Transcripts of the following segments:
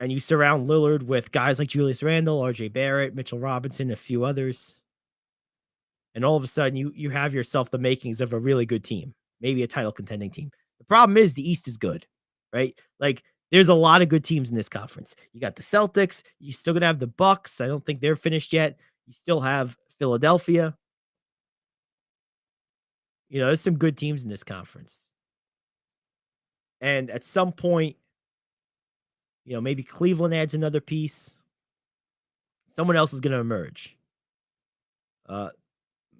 and you surround Lillard with guys like Julius Randle, RJ Barrett, Mitchell Robinson, a few others, and all of a sudden you have yourself the makings of a really good team, maybe a title contending team. The problem is the East is good, right? Like there's a lot of good teams in this conference. You got the Celtics, you still gonna have the Bucks. I don't think they're finished yet. You still have Philadelphia. There's some good teams in this conference. And at some point, maybe Cleveland adds another piece. Someone else is going to emerge.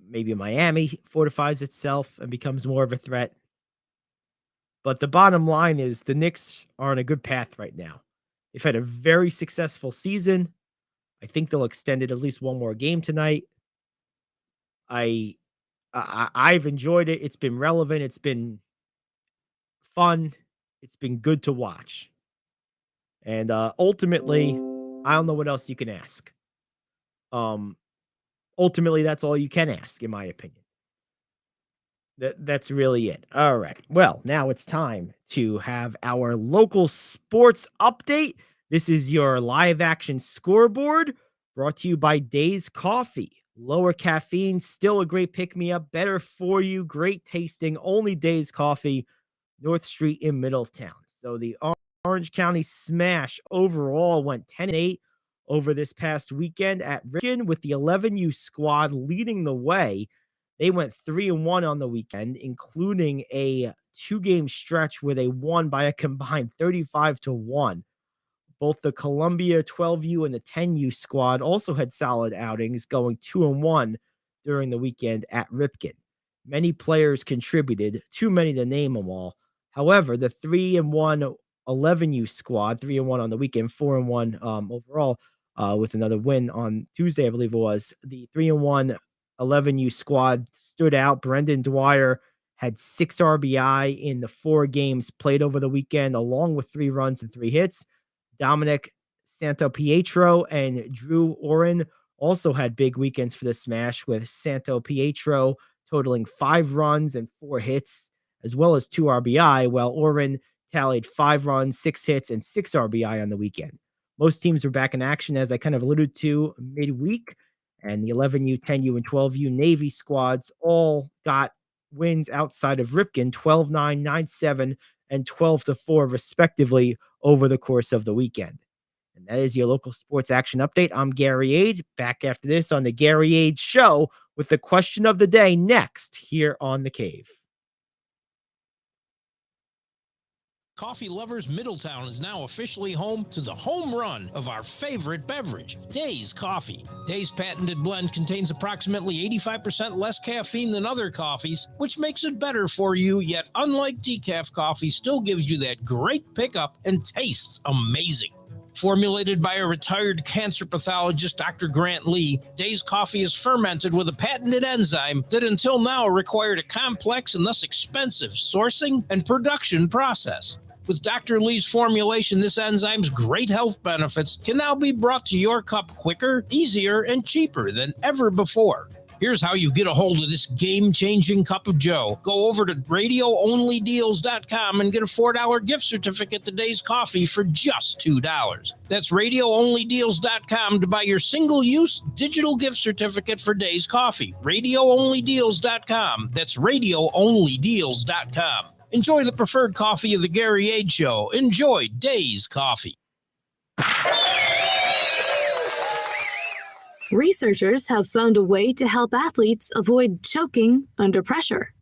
Maybe Miami fortifies itself and becomes more of a threat. But the bottom line is the Knicks are on a good path right now. They've had a very successful season. I think they'll extend it at least one more game tonight. I've enjoyed it. It's been relevant. It's been fun. It's been good to watch. And ultimately, I don't know what else you can ask. Ultimately, that's all you can ask, in my opinion. That's really it. All right. Well, now it's time to have our local sports update. This is your live action scoreboard brought to you by Days Coffee. Lower caffeine, still a great pick-me-up, better for you, great tasting, only Days Coffee, North Street in Middletown. So the Orange County Smash overall went 10-8 over this past weekend at Ripken, with the 11U squad leading the way. They went 3-1 on the weekend, including a 2-game stretch where they won by a combined 35-1. Both the Columbia 12U and the 10U squad also had solid outings, going 2-1 during the weekend at Ripken. Many players contributed, too many to name them all. However, the 3-1 11U squad, 3-1 on the weekend, 4-1 overall, with another win on Tuesday, I believe it was. The 3-1 11U squad stood out. Brendan Dwyer had 6 RBI in the 4 games played over the weekend, along with 3 runs and 3 hits. Dominic Santo-Pietro and Drew Oren also had big weekends for the Smash, with Santo-Pietro totaling 5 runs and 4 hits, as well as 2 RBI, while Oren tallied 5 runs, 6 hits, and 6 RBI on the weekend. Most teams were back in action, as I kind of alluded to, midweek, and the 11U, 10U, and 12U Navy squads all got wins outside of Ripken, 12-9, 9-7, and 12-4, respectively, over the course of the weekend. And that is your local sports action update. I'm Gary Ayd, back after this on the Gary Ayd Show with the question of the day next here on The Cave. Coffee lovers, Middletown is now officially home to the home run of our favorite beverage, Days Coffee. Days' patented blend contains approximately 85% less caffeine than other coffees, which makes it better for you, yet unlike decaf coffee, still gives you that great pickup and tastes amazing. Formulated by a retired cancer pathologist, Dr. Grant Lee, Days Coffee is fermented with a patented enzyme that until now required a complex and thus expensive sourcing and production process. With Dr. Lee's formulation, this enzyme's great health benefits can now be brought to your cup quicker, easier, and cheaper than ever before. Here's how you get a hold of this game-changing cup of joe. Go over to radioonlydeals.com and get a $4 gift certificate to Days Coffee for just $2. That's radioonlydeals.com to buy your single-use digital gift certificate for Days Coffee. Radioonlydeals.com. That's radioonlydeals.com. Enjoy the preferred coffee of the Gary Ayd Show. Enjoy Days Coffee. Researchers have found a way to help athletes avoid choking under pressure.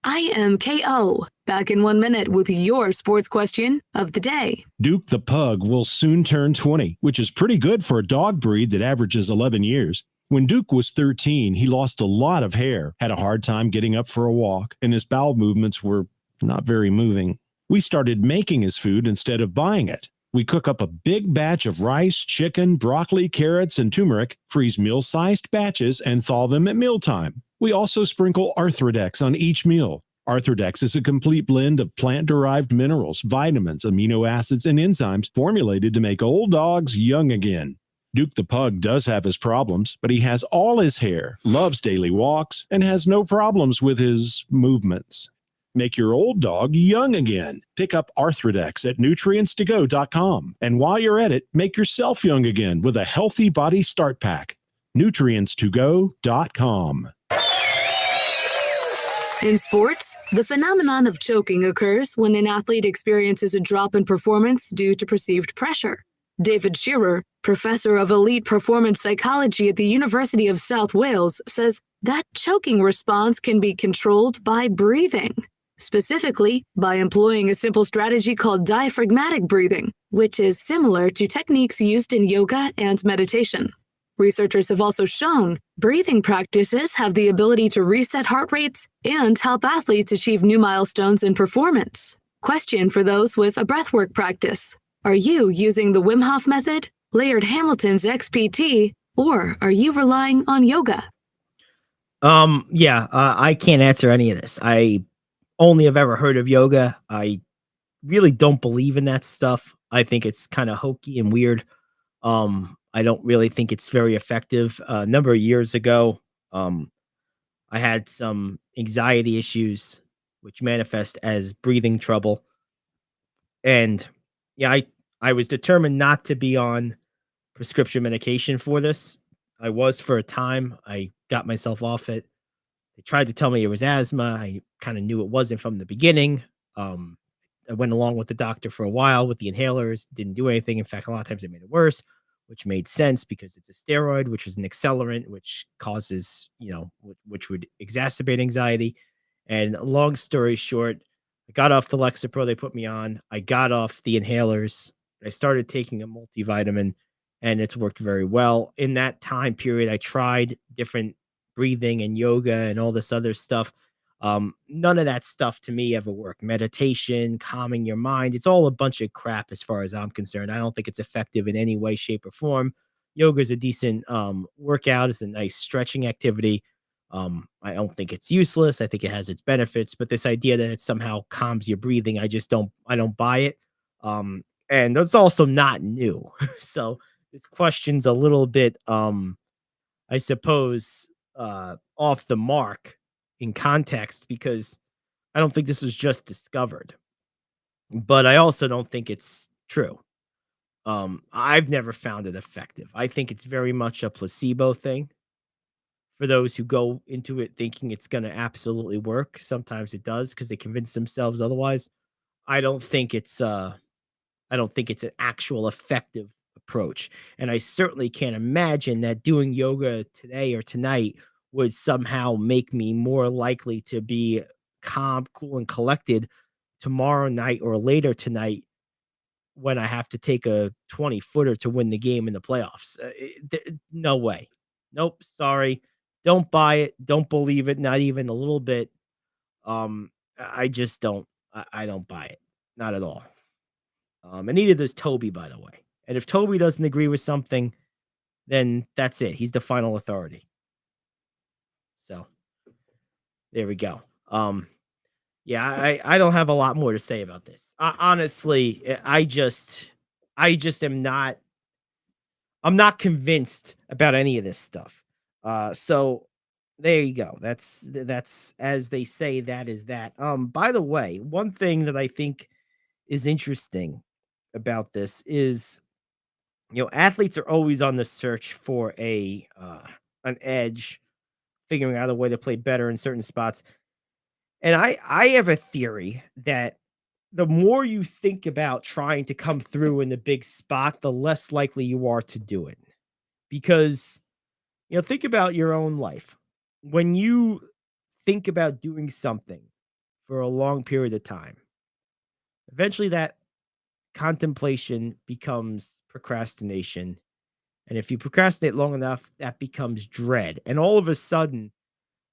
I am KO, back in 1 minute with your sports question of the day. Duke the Pug will soon turn 20, which is pretty good for a dog breed that averages 11 years. When Duke was 13, he lost a lot of hair, had a hard time getting up for a walk, and his bowel movements were not very moving. We started making his food instead of buying it. We cook up a big batch of rice, chicken, broccoli, carrots, and turmeric, freeze meal-sized batches, and thaw them at mealtime. We also sprinkle Arthrodex on each meal. Arthrodex is a complete blend of plant-derived minerals, vitamins, amino acids, and enzymes formulated to make old dogs young again. Duke the Pug does have his problems, but he has all his hair, loves daily walks, and has no problems with his movements. Make your old dog young again. Pick up Arthrodex at nutrients2go.com. And while you're at it, make yourself young again with a Healthy Body Start Pack. nutrients2go.com. In sports, the phenomenon of choking occurs when an athlete experiences a drop in performance due to perceived pressure. David Shearer, professor of elite performance psychology at the University of South Wales, says that choking response can be controlled by breathing, specifically by employing a simple strategy called diaphragmatic breathing, which is similar to techniques used in yoga and meditation. Researchers have also shown breathing practices have the ability to reset heart rates and help athletes achieve new milestones in performance. Question for those with a breathwork practice. Are you using the Wim Hof method, Laird Hamilton's XPT, or are you relying on yoga? I can't answer any of this. I only have ever heard of yoga. I really don't believe in that stuff. I think it's kind of hokey and weird. I don't really think it's very effective. A number of years ago, I had some anxiety issues, which manifest as breathing trouble. And I was determined not to be on prescription medication for this. I was for a time. I got myself off it. They tried to tell me it was asthma. I kind of knew it wasn't from the beginning. I went along with the doctor for a while with the inhalers, didn't do anything. In fact, a lot of times it made it worse, which made sense because it's a steroid, which is an accelerant, which causes, which would exacerbate anxiety. And long story short, I got off the Lexapro they put me on. I got off the inhalers. I started taking a multivitamin, and it's worked very well. In that time period, I tried different breathing and yoga and all this other stuff. None of that stuff to me ever worked. Meditation, calming your mind, it's all a bunch of crap as far as I'm concerned. I don't think it's effective in any way, shape, or form. Yoga is a decent workout. It's a nice stretching activity. I don't think it's useless. I think it has its benefits, but this idea that it somehow calms your breathing, I don't buy it. And that's also not new. So this question's a little bit, I suppose, off the mark in context, because I don't think this was just discovered, but I also don't think it's true. I've never found it effective. I think it's very much a placebo thing for those who go into it thinking it's going to absolutely work. Sometimes it does because they convince themselves otherwise. I don't think it's an actual effective approach. And I certainly can't imagine that doing yoga today or tonight would somehow make me more likely to be calm, cool, and collected tomorrow night or later tonight when I have to take a 20-footer to win the game in the playoffs. No way. Nope. Sorry. Don't buy it. Don't believe it. Not even a little bit. I just don't. I don't buy it. Not at all. And neither does Toby, by the way. And if Toby doesn't agree with something, then that's it. He's the final authority. So there we go. I don't have a lot more to say about this. Honestly, I'm not convinced about any of this stuff. So there you go. That's as they say, that is that. By the way, one thing that I think is interesting about this is, athletes are always on the search for an edge, figuring out a way to play better in certain spots. And I have a theory that the more you think about trying to come through in the big spot, the less likely you are to do it. Because, think about your own life. When you think about doing something for a long period of time, eventually that contemplation becomes procrastination. And if you procrastinate long enough, that becomes dread. And all of a sudden,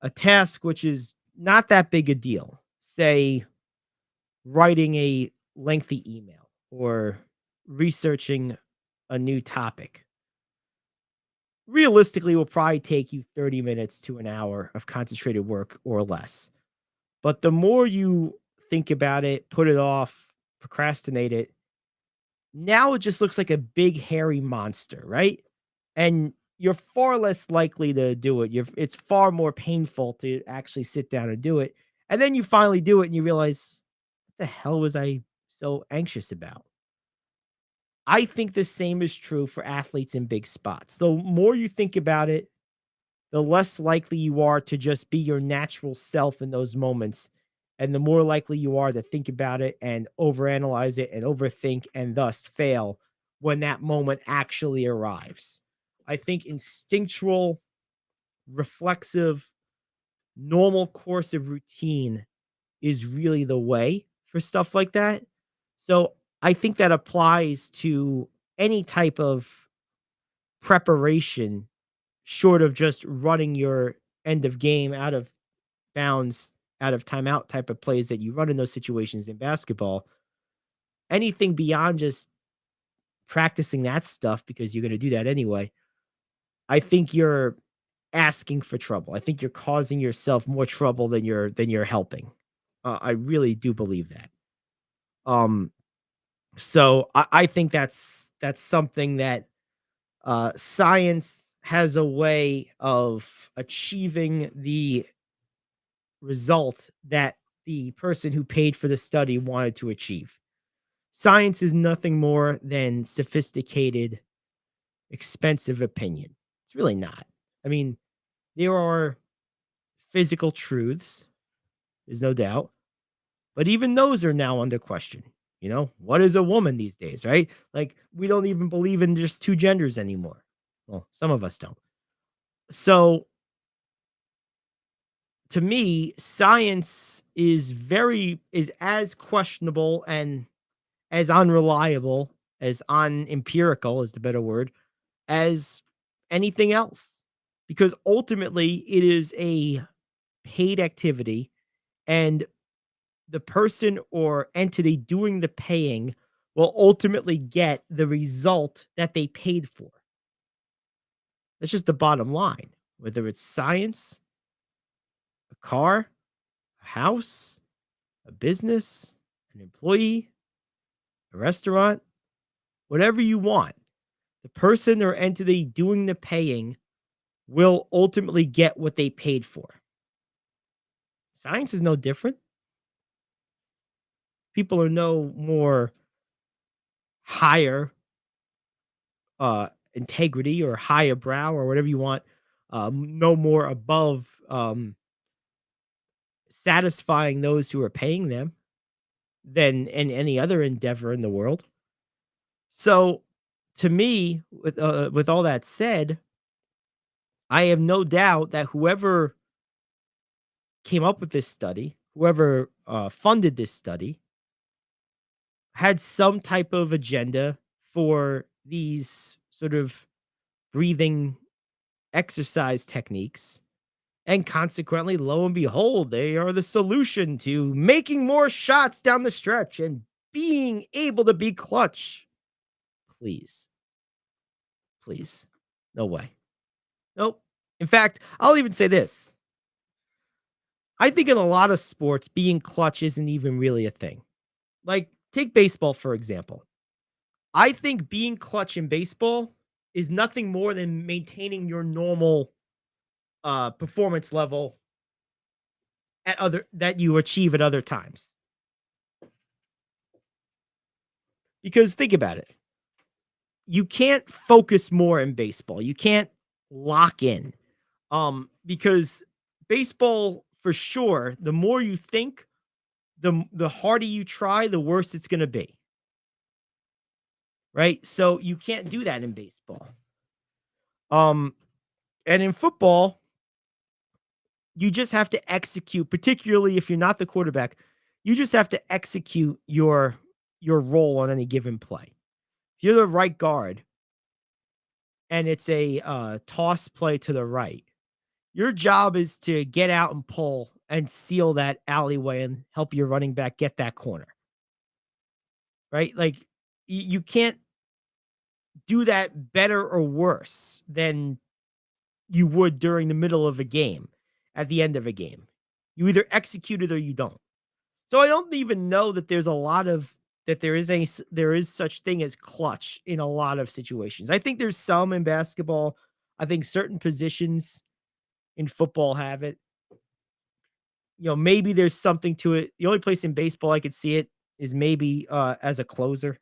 a task which is not that big a deal, say writing a lengthy email or researching a new topic, realistically will probably take you 30 minutes to an hour of concentrated work or less. But the more you think about it, put it off, procrastinate it, now it just looks like a big hairy monster, right? And you're far less likely to do it. It's far more painful to actually sit down and do it. And then you finally do it and you realize, what the hell was I so anxious about? I think the same is true for athletes in big spots. The more you think about it, the less likely you are to just be your natural self in those moments. And the more likely you are to think about it and overanalyze it and overthink and thus fail when that moment actually arrives. I think instinctual, reflexive, normal course of routine is really the way for stuff like that. So I think that applies to any type of preparation short of just running your end of game out of bounds, out of timeout type of plays that you run in those situations in basketball. Anything beyond just practicing that stuff because you're going to do that anyway. I think you're asking for trouble. I think you're causing yourself more trouble than you're helping. I really do believe that. Um, so I think that's something that science has a way of achieving the result that the person who paid for the study wanted to achieve. Science is nothing more than sophisticated, expensive opinion. It's really not. I mean, there are physical truths, there's no doubt, but even those are now under question. What is a woman these days, right? Like, we don't even believe in just two genders anymore. Well, some of us don't. So, to me, science is as questionable and as unreliable, as unempirical is the better word, as anything else. Because ultimately it is a paid activity, and the person or entity doing the paying will ultimately get the result that they paid for. That's just the bottom line. Whether it's science, a car, a house, a business, an employee, a restaurant, whatever you want, the person or entity doing the paying will ultimately get what they paid for. Science is no different. People are no more higher integrity or higher brow or whatever you want, no more above satisfying those who are paying them than in any other endeavor in the world. So, to me, with all that said, I have no doubt that whoever came up with this study, whoever funded this study, had some type of agenda for these sort of breathing exercise techniques. And consequently, lo and behold, they are the solution to making more shots down the stretch and being able to be clutch. Please. Please. No way. Nope. In fact, I'll even say this. I think in a lot of sports, being clutch isn't even really a thing. Like, take baseball, for example. I think being clutch in baseball is nothing more than maintaining your normal performance level at other that you achieve at other times. Because think about it. You can't focus more in baseball. You can't lock in. Because baseball, for sure, the more you think, the harder you try, the worse it's going to be. Right? So you can't do that in baseball. And in football, you just have to execute, particularly if you're not the quarterback, you just have to execute your role on any given play. If you're the right guard and it's a toss play to the right, your job is to get out and pull and seal that alleyway and help your running back get that corner. Right? Like, you can't do that better or worse than you would during the middle of a game, at the end of a game. You either execute it or you don't. So I don't even know that there is such thing as clutch in a lot of situations. I think there's some in basketball. I think certain positions in football have it. maybe there's something to it. The only place in baseball I could see it is maybe as a closer.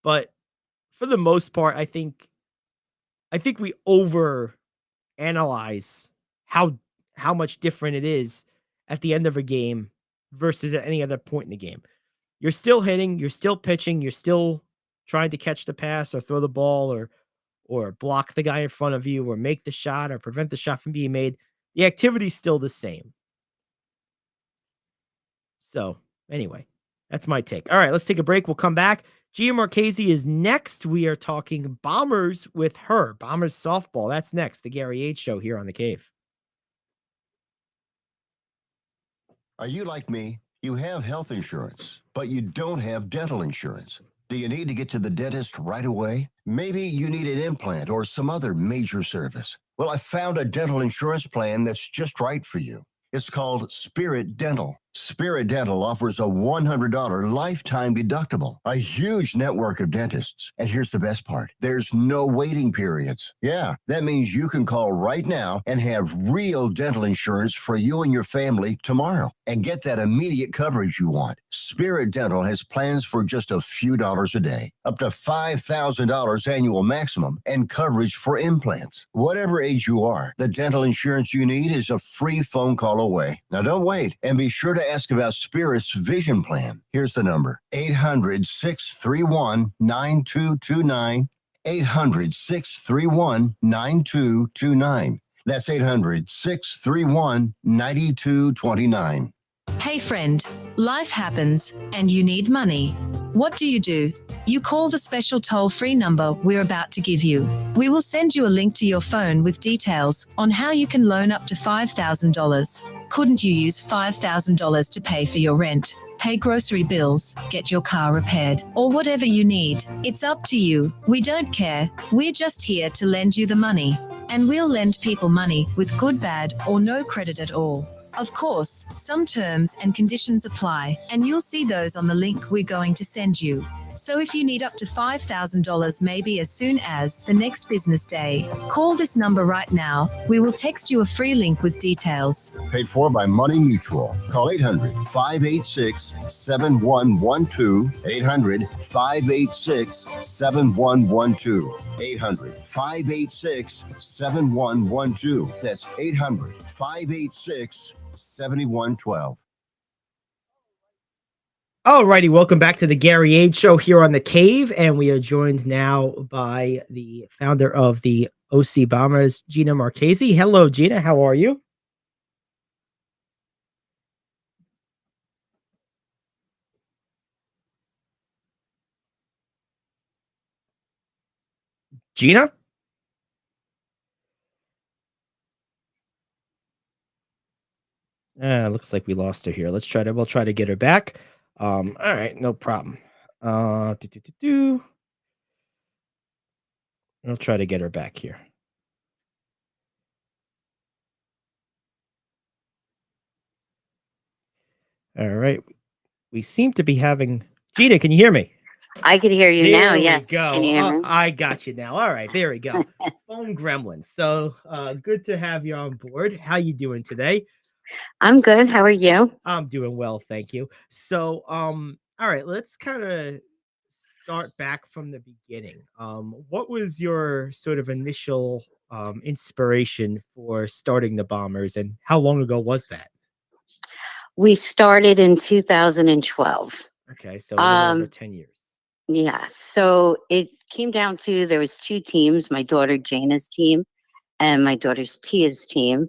But for the most part, I think we over analyze how much different it is at the end of a game versus at any other point in the game. You're still hitting, you're still pitching, you're still trying to catch the pass or throw the ball or block the guy in front of you or make the shot or prevent the shot from being made. The activity's still the same. So, anyway, that's my take. All right, let's take a break. We'll come back. Gina Marchese is next. We are talking Bombers with her. Bombers softball. That's next. The Gary Ayd Show here on The Cave. Are you like me? You have health insurance, but you don't have dental insurance. Do you need to get to the dentist right away? Maybe you need an implant or some other major service. Well, I found a dental insurance plan that's just right for you. It's called Spirit Dental. Spirit Dental offers a $100 lifetime deductible, a huge network of dentists. And here's the best part. There's no waiting periods. Yeah, that means you can call right now and have real dental insurance for you and your family tomorrow and get that immediate coverage you want. Spirit Dental has plans for just a few dollars a day, up to $5,000 annual maximum, and coverage for implants. Whatever age you are, the dental insurance you need is a free phone call away. Now don't wait, and be sure to ask about Spirit's vision plan. Here's the number: 800-631-9229. 800-631-9229. That's 800-631-9229. Hey friend, life happens and you need money. What do? You call the special toll-free number we're about to give you. We will send you a link to your phone with details on how you can loan up to $5,000. Couldn't you use $5,000 to pay for your rent, pay grocery bills, get your car repaired, or whatever you need? It's up to you. We don't care. We're just here to lend you the money. And we'll lend people money with good, bad, or no credit at all. Of course, some terms and conditions apply, and you'll see those on the link we're going to send you. So if you need up to $5,000 maybe as soon as the next business day, call this number right now. We will text you a free link with details. Paid for by Money Mutual. Call 800-586-7112. 800-586-7112. 800-586-7112. That's 800-586-7112. Alrighty, welcome back to the Gary Ayd Show here on The Cave, and we are joined now by the founder of the OC Bombers, Gina Marchese. Hello, Gina. How are you? Gina? Looks like we lost her here. We'll try to get her back. All right, no problem. I'll try to get her back here. All right. We seem to be having Gina, can you hear me? I could hear you now. There we Yes. go. Can you hear me? I got you now. All right, there we go. Phone gremlins. So good to have you on board. How you doing today? I'm good. How are you? I'm doing well, thank you. So, all right, let's kind of start back from the beginning. What was your sort of initial inspiration for starting the Bombers, and how long ago was that? We started in 2012. Okay, so a little over 10 years. Yeah. So it came down to there was two teams, my daughter Jana's team and my daughter's Tia's team.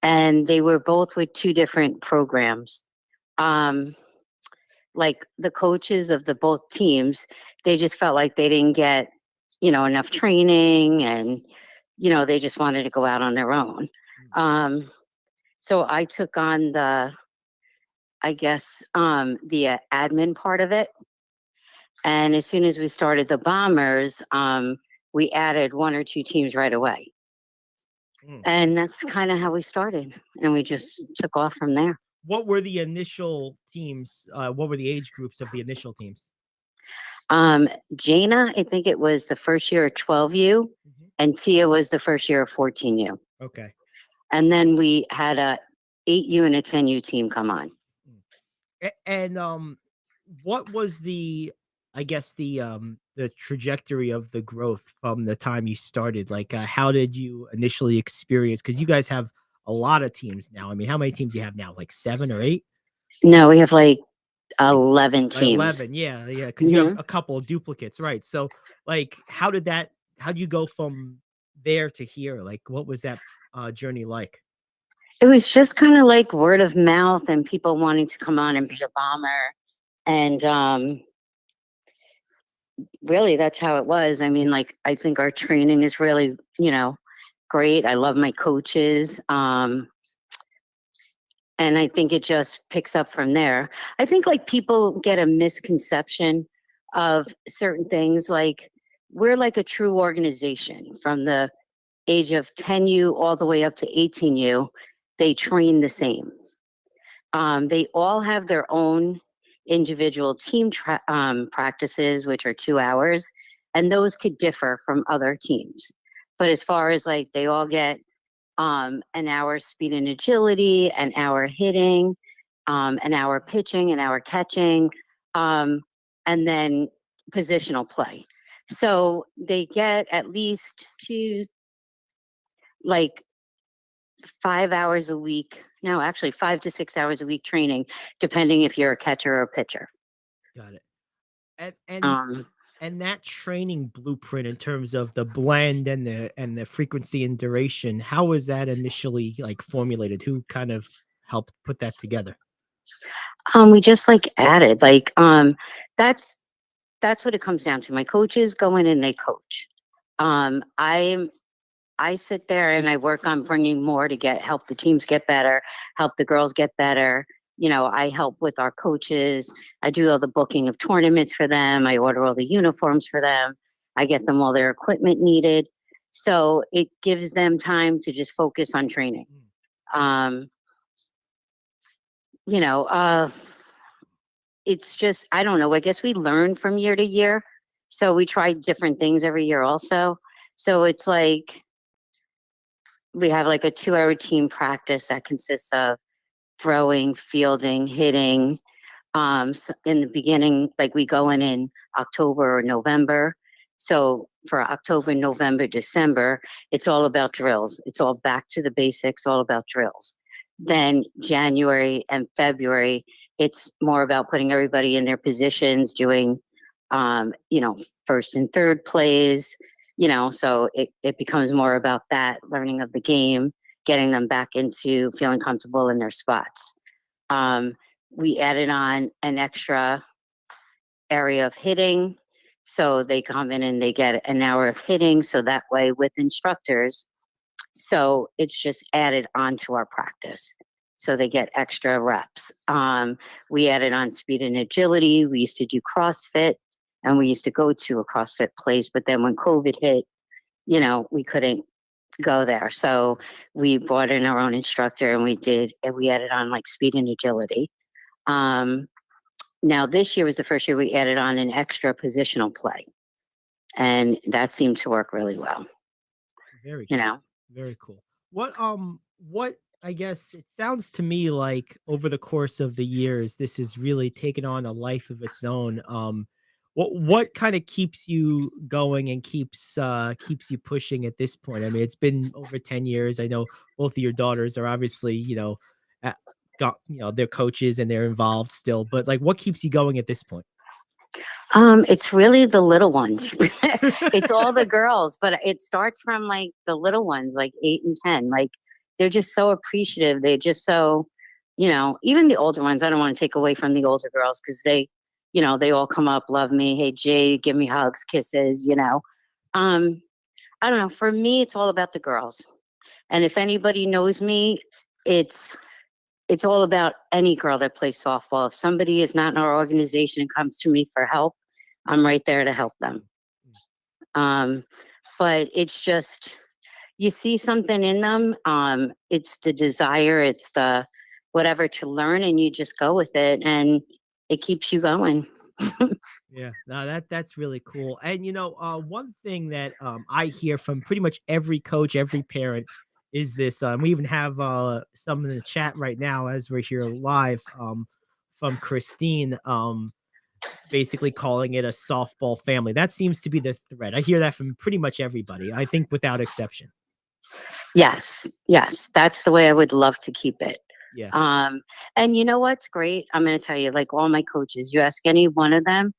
And they were both with two different programs. Like the coaches of the both teams, they just felt like they didn't get, enough training, and, they just wanted to go out on their own. So I took on the admin part of it. And as soon as we started the Bombers, we added one or two teams right away. And that's kind of how we started. And we just took off from there. What were the initial teams? What were the age groups of the initial teams? Jana, I think it was the first year of 12U, and Tia was the first year of 14U. Okay. And then we had a 8U and a 10U team come on. And what was I guess the trajectory of the growth from the time you started? Like, how did you initially experience? Because you guys have a lot of teams now. I mean, how many teams do you have now? Like 7 or 8? No, we have like 11 teams. 11, yeah, because you have Mhm. a couple of duplicates, right? So, like, how'd you go from there to here? Like, what was that journey like? It was just kind of like word of mouth and people wanting to come on and be a bomber. And really, that's how it was. I mean, like, I think our training is really, great. I love my coaches. And I think it just picks up from there. I think like people get a misconception of certain things. Like, we're like a true organization from the age of 10U all the way up to 18U. They train the same. They all have their own individual team practices, which are 2 hours, and those could differ from other teams. But as far as like they all get an hour speed and agility, an hour hitting, an hour pitching, an hour catching, and then positional play. So they get at least like 5 hours a week. No, actually 5 to 6 hours a week training, depending if you're a catcher or a pitcher. Got it. And Um, that training blueprint in terms of the blend and the frequency and duration, how was that initially like formulated? Who kind of helped put that together? we just like added like that's what it comes down to. My coaches go in and they coach. I sit there and I work on bringing more to help the teams get better, help the girls get better. I help with our coaches. I do all the booking of tournaments for them. I order all the uniforms for them. I get them all their equipment needed. So it gives them time to just focus on training. Um, you know, uh, it's just, I don't know. I guess we learn from year to year. So we try different things every year also. So it's like, we have like a 2 hour team practice that consists of throwing, fielding, hitting. In the beginning, like we go in October or November. So for October, November, December, it's all about drills. It's all back to the basics, all about drills. Then January and February, it's more about putting everybody in their positions, doing, first and third plays, so it becomes more about that learning of the game, getting them back into feeling comfortable in their spots. We added on an extra area of hitting. So they come in and they get an hour of hitting. So that way with instructors, so it's just added onto our practice. So they get extra reps. We added on speed and agility. We used to do CrossFit and we used to go to a CrossFit place. But then when COVID hit, we couldn't go there. So we brought in our own instructor and we added on like speed and agility. Now this year was the first year we added on an extra positional play. And that seemed to work really well. Very cool. Very cool. What I guess it sounds to me like over the course of the years, this has really taken on a life of its own. What kind of keeps you going and keeps you pushing at this point? I mean, it's been over 10 years. I know both of your daughters are obviously, got their coaches and they're involved still, but like what keeps you going at this point? It's really the little ones. It's all the girls, but it starts from like the little ones, like 8 and 10. Like they're just so appreciative. They're just so, even the older ones. I don't want to take away from the older girls because they all come up, love me. Hey, Jay, give me hugs, kisses. I don't know. For me, it's all about the girls. And if anybody knows me, it's all about any girl that plays softball. If somebody is not in our organization and comes to me for help, I'm right there to help them. But it's just, you see something in them. It's the desire, it's the whatever to learn, and you just go with it, and it keeps you going. Yeah, no, that's really cool. And one thing that I hear from pretty much every coach, every parent is this. We even have some in the chat right now as we're here live from Christine, basically calling it a softball family. That seems to be the thread. I hear that from pretty much everybody, I think without exception. Yes, that's the way I would love to keep it. Yeah. And you know what's great? I'm going to tell you, like all my coaches, you ask any one of them,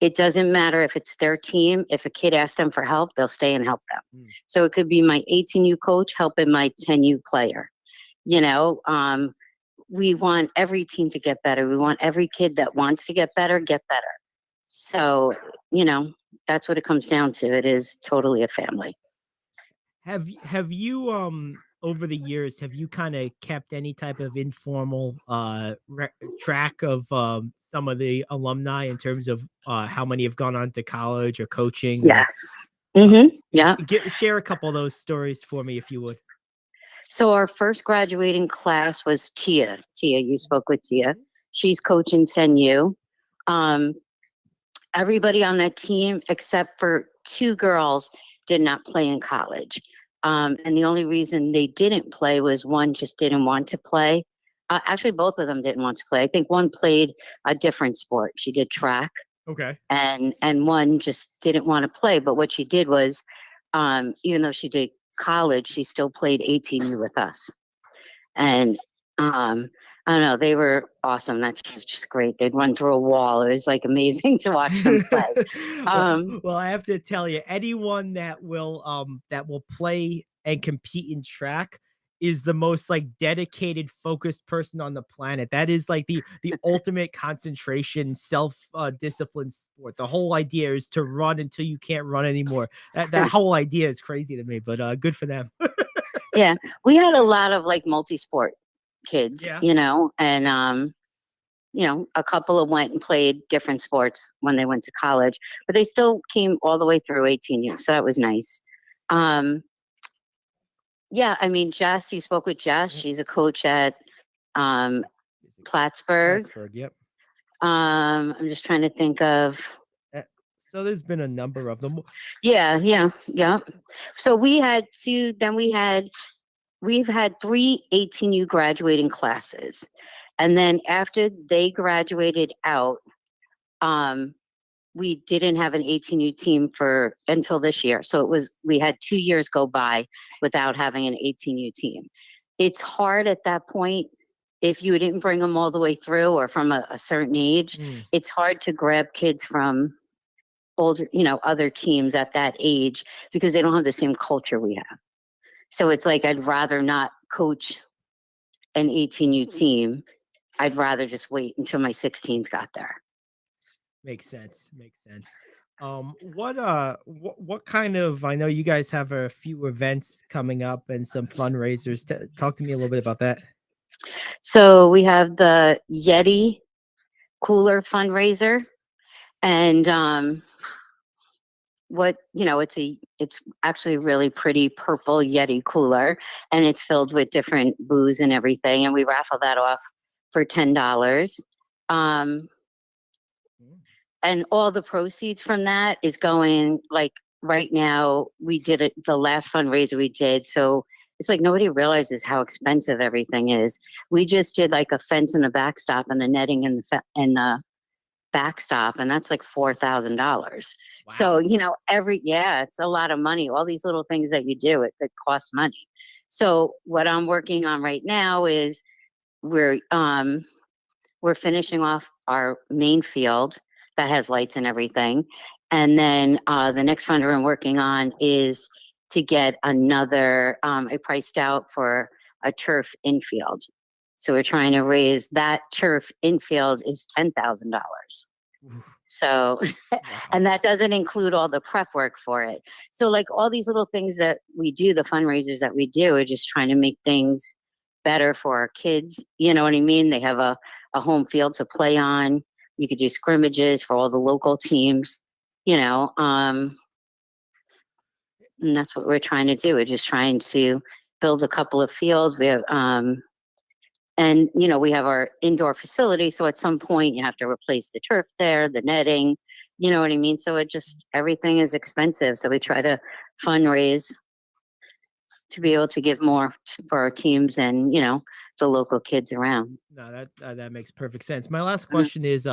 it doesn't matter if it's their team. If a kid asks them for help, they'll stay and help them. So it could be my 18U coach helping my 10U player. You know, we want every team to get better. We want every kid that wants to get better. So, you know, that's what it comes down to. It is totally a family. Have you over the years, have you kind of kept any type of informal track of some of the alumni in terms of how many have gone on to college or coaching? Yes. Yeah. Share a couple of those stories for me if you would. So our first graduating class was Tia. You spoke with Tia. She's coaching 10U. Everybody on that team except for 2 girls did not play in college. And the only reason they didn't play was one just didn't want to play. Actually, both of them didn't want to play. I think one played a different sport. She did track. Okay. And one just didn't want to play. But what she did was, even though she did college, she still played 18U with us. And I don't know, they were awesome. That's just great. They'd run through a wall. It was like amazing to watch them play. Well, I have to tell you, anyone that will play and compete in track is the most like dedicated, focused person on the planet. That is like the ultimate concentration, self discipline sport. The whole idea is to run until you can't run anymore. That whole idea is crazy to me, but good for them. Yeah, we had a lot of like multi-sport kids, Yeah. you know, and you know, a couple of went and played different sports when they went to college, but they still came all the way through 18U. So that was nice. Yeah, I mean, Jess, you spoke with Jess. She's a coach at Plattsburgh. Yep. I'm just trying to think of. So there's been a number of them. Yeah. So we had 2, then we've had 3 18U graduating classes. And then after they graduated out, we didn't have an 18U team until this year. So we had 2 years go by without having an 18U team. It's hard at that point. If you didn't bring them all the way through or from a certain age, it's hard to grab kids from older, you know, other teams at that age because they don't have the same culture we have. So it's like, I'd rather not coach an 18U team. I'd rather just wait until my 16s got there. Makes sense. What kind of, I know you guys have a few events coming up and some fundraisers. Talk to me a little bit about that. So we have the Yeti cooler fundraiser, and it's actually a really pretty purple Yeti cooler, and it's filled with different booze and everything, and we raffle that off for $10. And all the proceeds from that is going, like, right now we did it, the last fundraiser we did. So it's like nobody realizes how expensive everything is. We just did like a fence in the backstop and the netting in the backstop, and that's like $4,000. Wow. So, you know, it's a lot of money. All these little things that you do, it costs money. So what I'm working on right now is we're finishing off our main field that has lights and everything. And then the next fund I'm working on is to get another, I priced out for a turf infield. So we're trying to raise that turf infield is $10,000. So, and that doesn't include all the prep work for it. So like all these little things that we do, the fundraisers that we do, are just trying to make things better for our kids. You know what I mean? They have a home field to play on. You could do scrimmages for all the local teams, you know, and that's what we're trying to do. We're just trying to build a couple of fields. We have, and, you know, we have our indoor facility. So at some point you have to replace the turf there, the netting, you know what I mean? So everything is expensive. So we try to fundraise to be able to give more for our teams and, the local kids around. No, that makes perfect sense. My last Mhm. question is,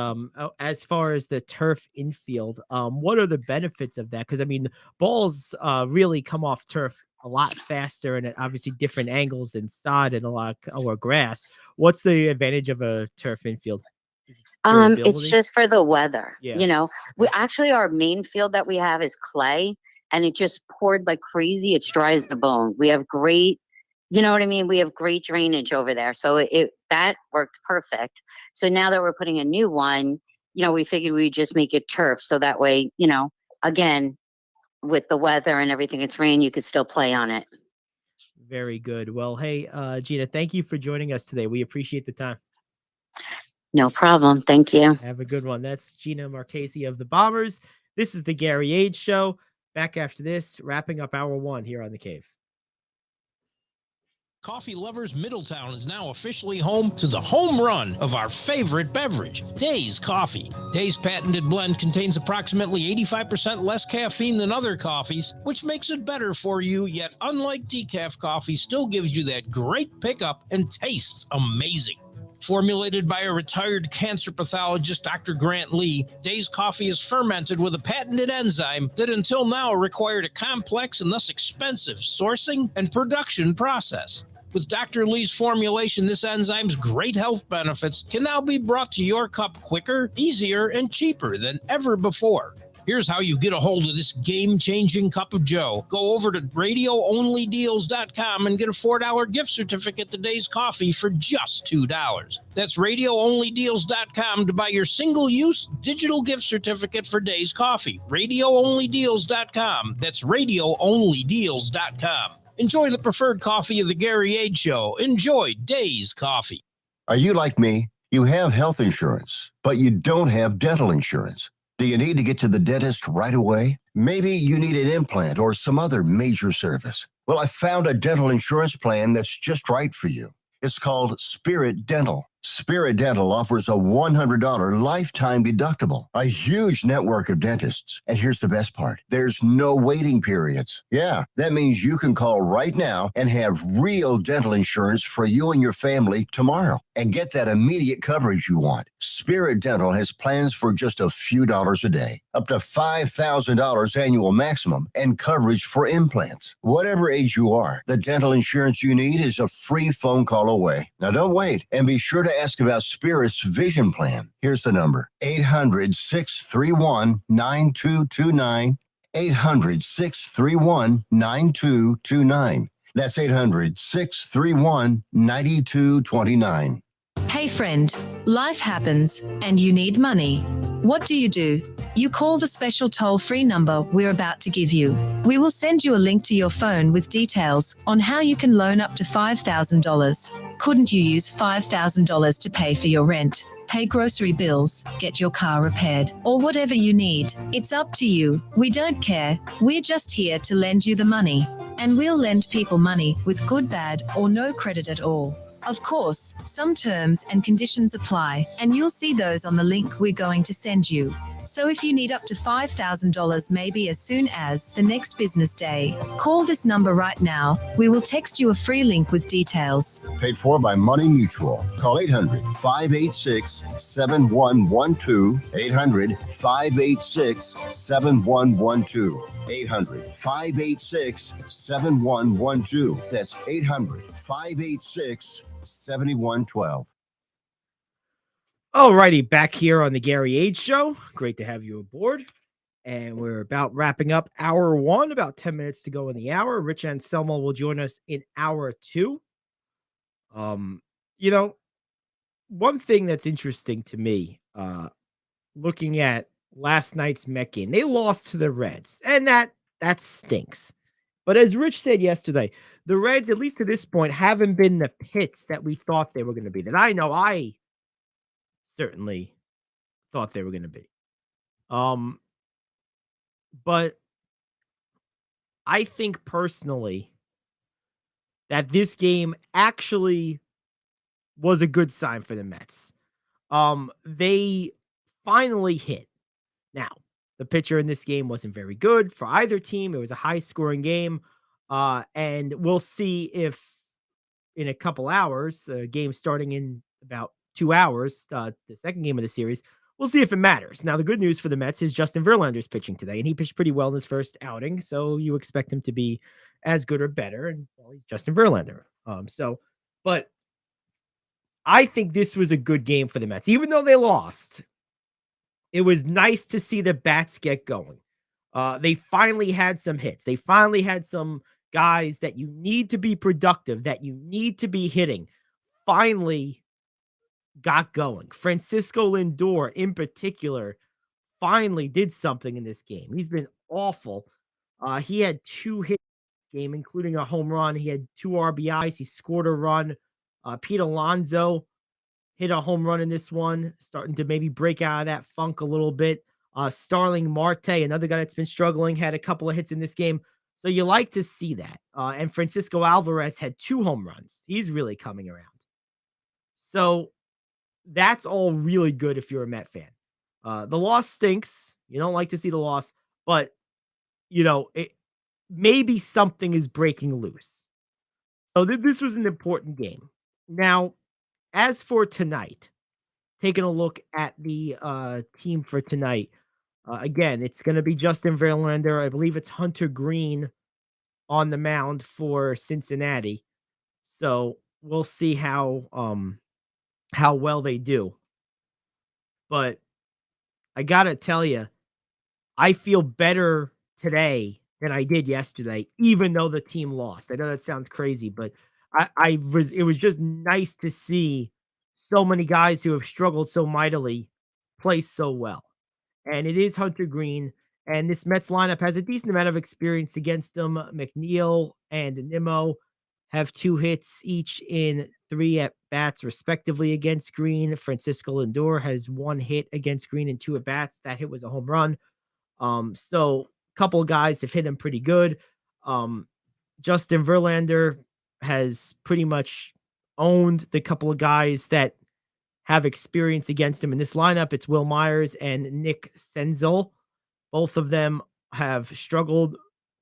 as far as the turf infield, what are the benefits of that? Because I mean, balls really come off turf a lot faster and at obviously different angles than sod and a lot or grass. What's the advantage of a turf infield? Is it It's durability? just for the weather. Yeah. We Okay. actually, our main field that we have is clay, and it just poured like crazy. It dries the bone. We have great, you know what I mean? We have great drainage over there. So that worked perfect. So now that we're putting a new one, we figured we'd just make it turf. So that way, again, with the weather and everything, it's rain, you could still play on it. Very good. Well, hey, Gina, thank you for joining us today. We appreciate the time. No problem. Thank you. Have a good one. That's Gina Marchese of the Bombers. This is the Gary Ayd Show. Back after this, wrapping up hour one here on The Cave. Coffee Lovers Middletown is now officially home to the home run of our favorite beverage, Days Coffee. Days' patented blend contains approximately 85% less caffeine than other coffees, which makes it better for you, yet unlike decaf coffee, still gives you that great pickup and tastes amazing. Formulated by a retired cancer pathologist, Dr. Grant Lee, Days Coffee is fermented with a patented enzyme that until now required a complex and thus expensive sourcing and production process. With Dr. Lee's formulation, this enzyme's great health benefits can now be brought to your cup quicker, easier, and cheaper than ever before. Here's how you get a hold of this game-changing cup of joe. Go over to radioonlydeals.com and get a $4 gift certificate to Days Coffee for just $2. That's radioonlydeals.com to buy your single-use digital gift certificate for Days Coffee. Radioonlydeals.com. That's radioonlydeals.com. Enjoy the preferred coffee of the Gary Ayd Show. Enjoy Days Coffee. Are you like me? You have health insurance, but you don't have dental insurance. Do you need to get to the dentist right away? Maybe you need an implant or some other major service. Well, I found a dental insurance plan that's just right for you. It's called Spirit Dental. Spirit Dental offers a $100 lifetime deductible, a huge network of dentists. And here's the best part. There's no waiting periods. Yeah, that means you can call right now and have real dental insurance for you and your family tomorrow and get that immediate coverage you want. Spirit Dental has plans for just a few dollars a day, up to $5,000 annual maximum, and coverage for implants. Whatever age you are, the dental insurance you need is a free phone call away. Now don't wait, and be sure to ask about Spirit's vision plan. Here's the number: 800-631-9229. 800-631-9229. That's 800-631-9229. Hey friend, life happens and you need money. What do? You call the special toll-free number we're about to give you. We will send you a link to your phone with details on how you can loan up to $5,000. Couldn't you use $5,000 to pay for your rent, pay grocery bills, get your car repaired, or whatever you need? It's up to you. We don't care. We're just here to lend you the money. And we'll lend people money with good, bad, or no credit at all. Of course, some terms and conditions apply, and you'll see those on the link we're going to send you. So if you need up to $5,000 maybe as soon as the next business day, call this number right now. We will text you a free link with details. Paid for by Money Mutual. Call 800-586-7112. 800-586-7112. 800-586-7112. That's 800-586-7112. Alrighty, back here on the Gary Ayd Show. Great to have you aboard. And we're about wrapping up hour one, about 10 minutes to go in the hour. Rich Anselmo will join us in hour two. You know, one thing that's interesting to me, looking at last night's Met game, they lost to the Reds, and that stinks. But as Rich said yesterday, the Reds, at least to this point, haven't been the pits that we thought they were going to be. That I know I certainly thought they were going to be. But I think personally that this game actually was a good sign for the Mets. They finally hit. Now, the pitcher in this game wasn't very good for either team. It was a high-scoring game. And we'll see if in a couple hours, the game starting in about 2 hours, the second game of the series, we'll see if it matters. Now, the good news for the Mets is Justin Verlander's pitching today, and he pitched pretty well in his first outing, so you expect him to be as good or better. And well, he's Justin Verlander. But I think this was a good game for the Mets, even though they lost. It was nice to see the bats get going. They finally had some hits. They finally had some guys that you need to be productive, that you need to be hitting, finally got going. Francisco Lindor, in particular, finally did something in this game. He's been awful. He had 2 hits in this game, including a home run. He had 2 RBIs. He scored a run. Pete Alonso hit a home run in this one, starting to maybe break out of that funk a little bit. Starling Marte, another guy that's been struggling, had a couple of hits in this game. So you like to see that. And Francisco Alvarez had 2 home runs. He's really coming around. So that's all really good if you're a Met fan. The loss stinks. You don't like to see the loss, but maybe something is breaking loose. So this was an important game. Now, as for tonight, taking a look at the team for tonight, again, it's going to be Justin Verlander. I believe it's Hunter Green on the mound for Cincinnati. So we'll see how well they do. But I gotta tell you, I feel better today than I did yesterday, even though the team lost. I know that sounds crazy, but it was just nice to see so many guys who have struggled so mightily play so well. And it is Hunter Green, and this Mets lineup has a decent amount of experience against them. McNeil and Nimmo have 2 hits each in 3 at bats, respectively, against Green. Francisco Lindor has 1 hit against Green and 2 at bats. That hit was a home run. So a couple of guys have hit him pretty good. Justin Verlander has pretty much owned the couple of guys that have experience against him in this lineup. It's Will Myers and Nick Senzel. Both of them have struggled.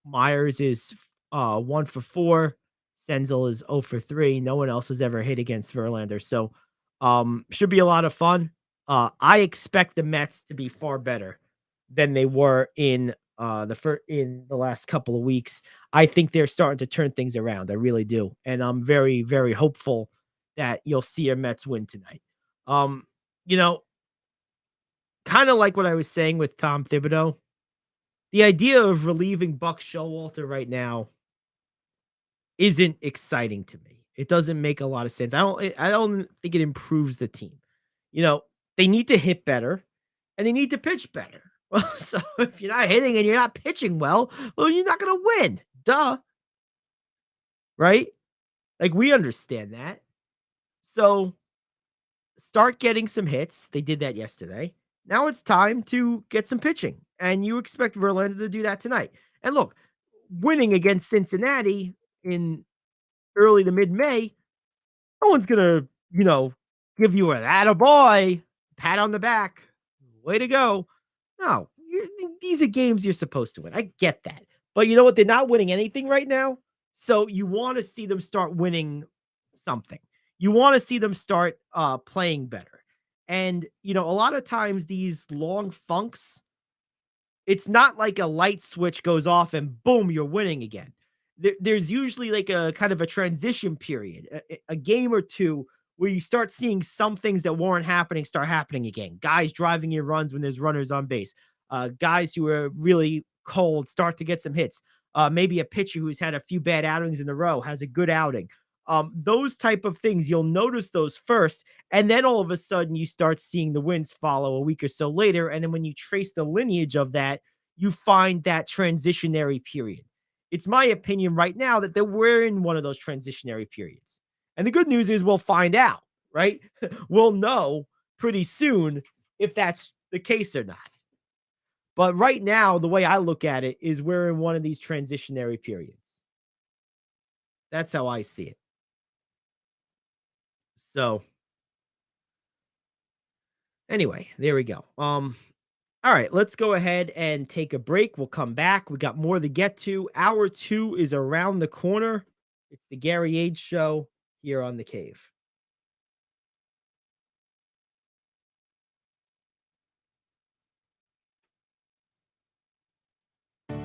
Myers is 1 for 4. Senzel is 0 for 3. No one else has ever hit against Verlander. So should be a lot of fun. I expect the Mets to be far better than they were in the last couple of weeks. I think they're starting to turn things around. I really do. And I'm very, very hopeful that you'll see a Mets win tonight. You know, kind of like what I was saying with Tom Thibodeau, the idea of relieving Buck Showalter right now isn't exciting to me. It doesn't make a lot of sense. I don't think it improves the team. They need to hit better and they need to pitch better. Well, so if you're not hitting and you're not pitching well, you're not going to win. Duh. Right? Like, we understand that. So start getting some hits. They did that yesterday. Now it's time to get some pitching. And you expect Verlander to do that tonight. And look, winning against Cincinnati in early to mid-May, no one's going to, give you an attaboy, pat on the back, way to go. No, these are games you're supposed to win. I get that. But you know what? They're not winning anything right now. So you want to see them start winning something. You want to see them start playing better. And, a lot of times these long funks, it's not like a light switch goes off and boom, you're winning again. There's usually like a kind of a transition period, a game or two where you start seeing some things that weren't happening start happening again. Guys driving in runs when there's runners on base. Guys who are really cold start to get some hits. Maybe a pitcher who's had a few bad outings in a row has a good outing. Those type of things, you'll notice those first, and then all of a sudden you start seeing the wins follow a week or so later. And then when you trace the lineage of that, you find that transitionary period. It's my opinion right now that we're in one of those transitionary periods. And the good news is we'll find out, right? We'll know pretty soon if that's the case or not. But right now, the way I look at it is we're in one of these transitionary periods. That's how I see it. So anyway, there we go. All right, let's go ahead and take a break. We'll come back. We got more to get to. Hour 2 is around the corner. It's the Gary Ayd Show here on The Cave.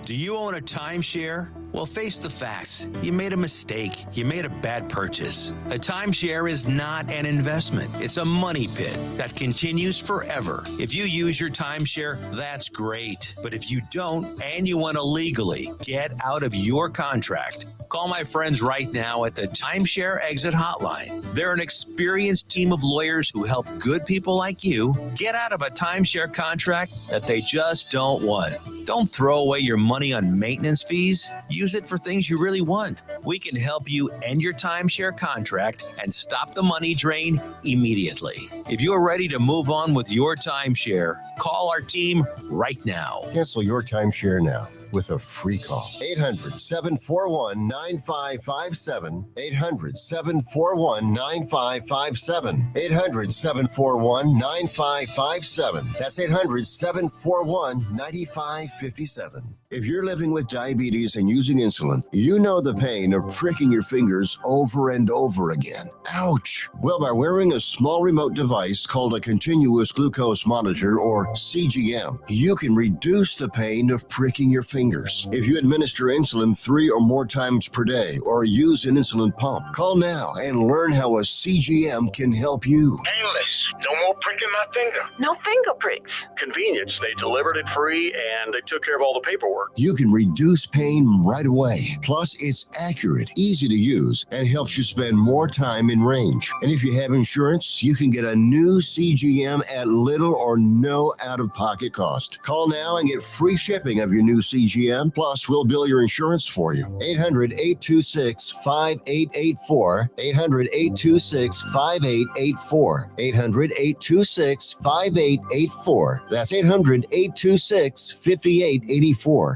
Do you own a timeshare? Well, face the facts. You made a mistake. You made a bad purchase. A timeshare is not an investment. It's a money pit that continues forever. If you use your timeshare, that's great. But if you don't and you want to legally get out of your contract, call my friends right now at the Timeshare Exit Hotline. They're an experienced team of lawyers who help good people like you get out of a timeshare contract that they just don't want. Don't throw away your money on maintenance fees. Use it for things you really want. We can help you end your timeshare contract and stop the money drain immediately. If you're ready to move on with your timeshare, call our team right now. Cancel your timeshare now with a free call. 800-741-9557. 800-741-9557. 800-741-9557. That's 800-741-9557. If you're living with diabetes and using insulin, you know the pain of pricking your fingers over and over again. Ouch! Well, by wearing a small remote device called a continuous glucose monitor, or CGM, you can reduce the pain of pricking your fingers. If you administer insulin 3 or more times per day or use an insulin pump, call now and learn how a CGM can help you. Painless. No more pricking my finger. No finger pricks. Convenience. They delivered it free and they took care of all the paperwork. You can reduce pain right away. Plus, it's accurate, easy to use, and helps you spend more time in range. And if you have insurance, you can get a new CGM at little or no out-of-pocket cost. Call now and get free shipping of your new CGM. Plus, we'll bill your insurance for you. 800-826-5884. 800-826-5884. 800-826-5884. That's 800-826-5884.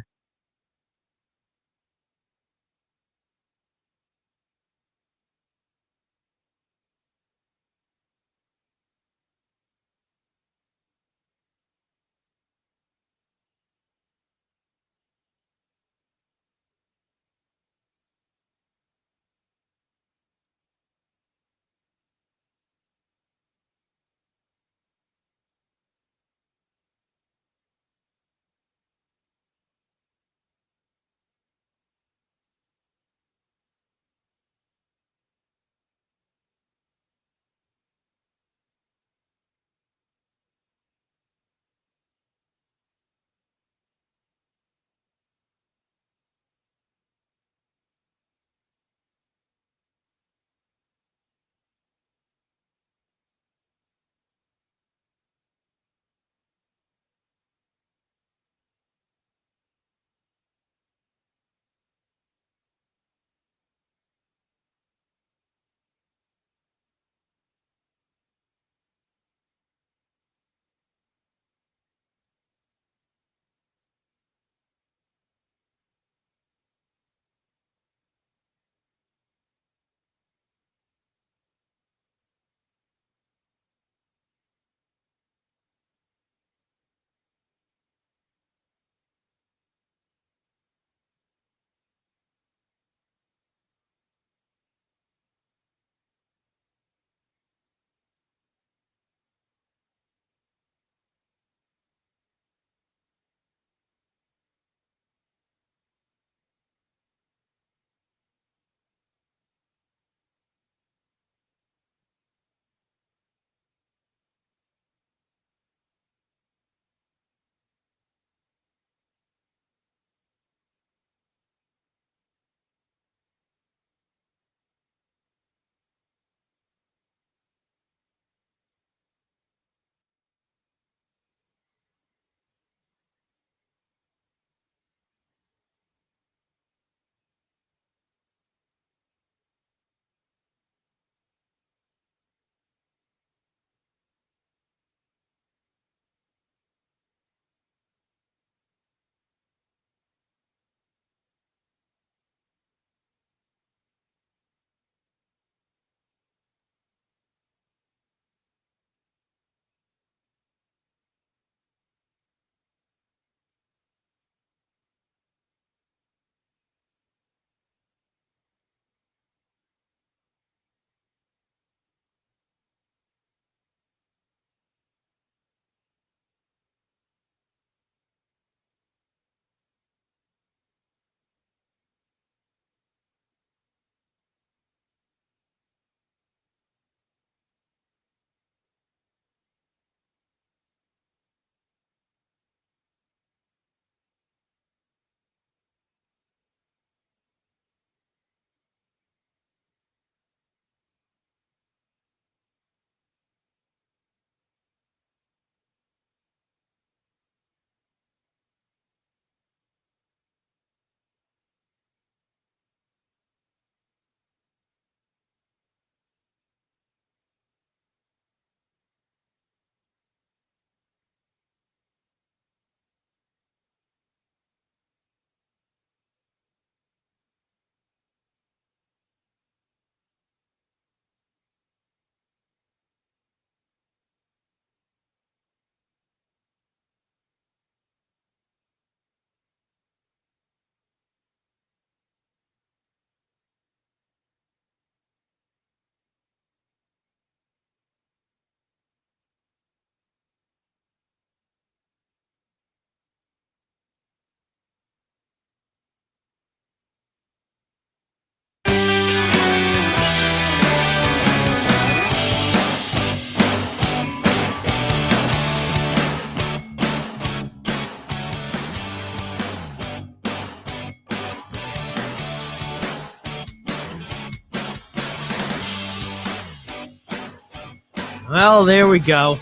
Well, there we go.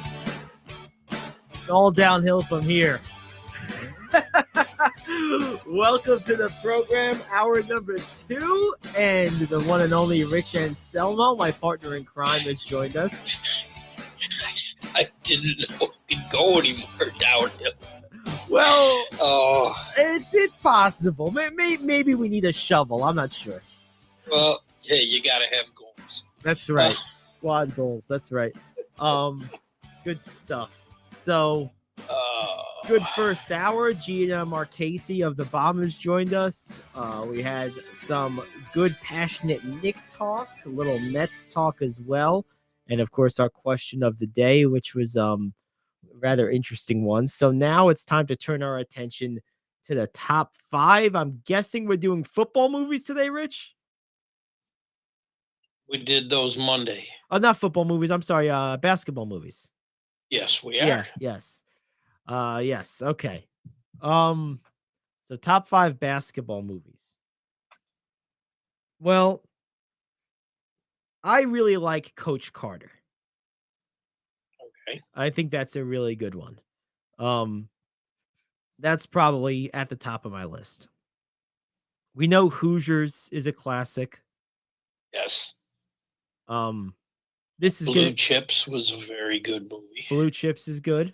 It's all downhill from here. Welcome to the program, hour number 2, and the one and only Rich Anselmo, my partner in crime, has joined us. I didn't know it could go anymore downhill. Well, Oh, it's possible. Maybe we need a shovel. I'm not sure. well, hey, you gotta have goals. That's right. Squad goals. That's right. Good stuff. So, good first hour. Gina Marchese of the Bombers joined us. We had some good, passionate Nick talk, a little Mets talk as well, and of course our question of the day, which was rather interesting one. So now it's time to turn our attention to the top 5. I'm guessing we're doing football movies today, Rich. We did those Monday. Not football movies. I'm sorry. Basketball movies. Yes, we are. Yeah. Yes. Yes. Okay. So top 5 basketball movies. Well, I really like Coach Carter. Okay. I think that's a really good one. That's probably at the top of my list. We know Hoosiers is a classic. Yes. This is Blue Chips was a very good movie. Blue Chips is good.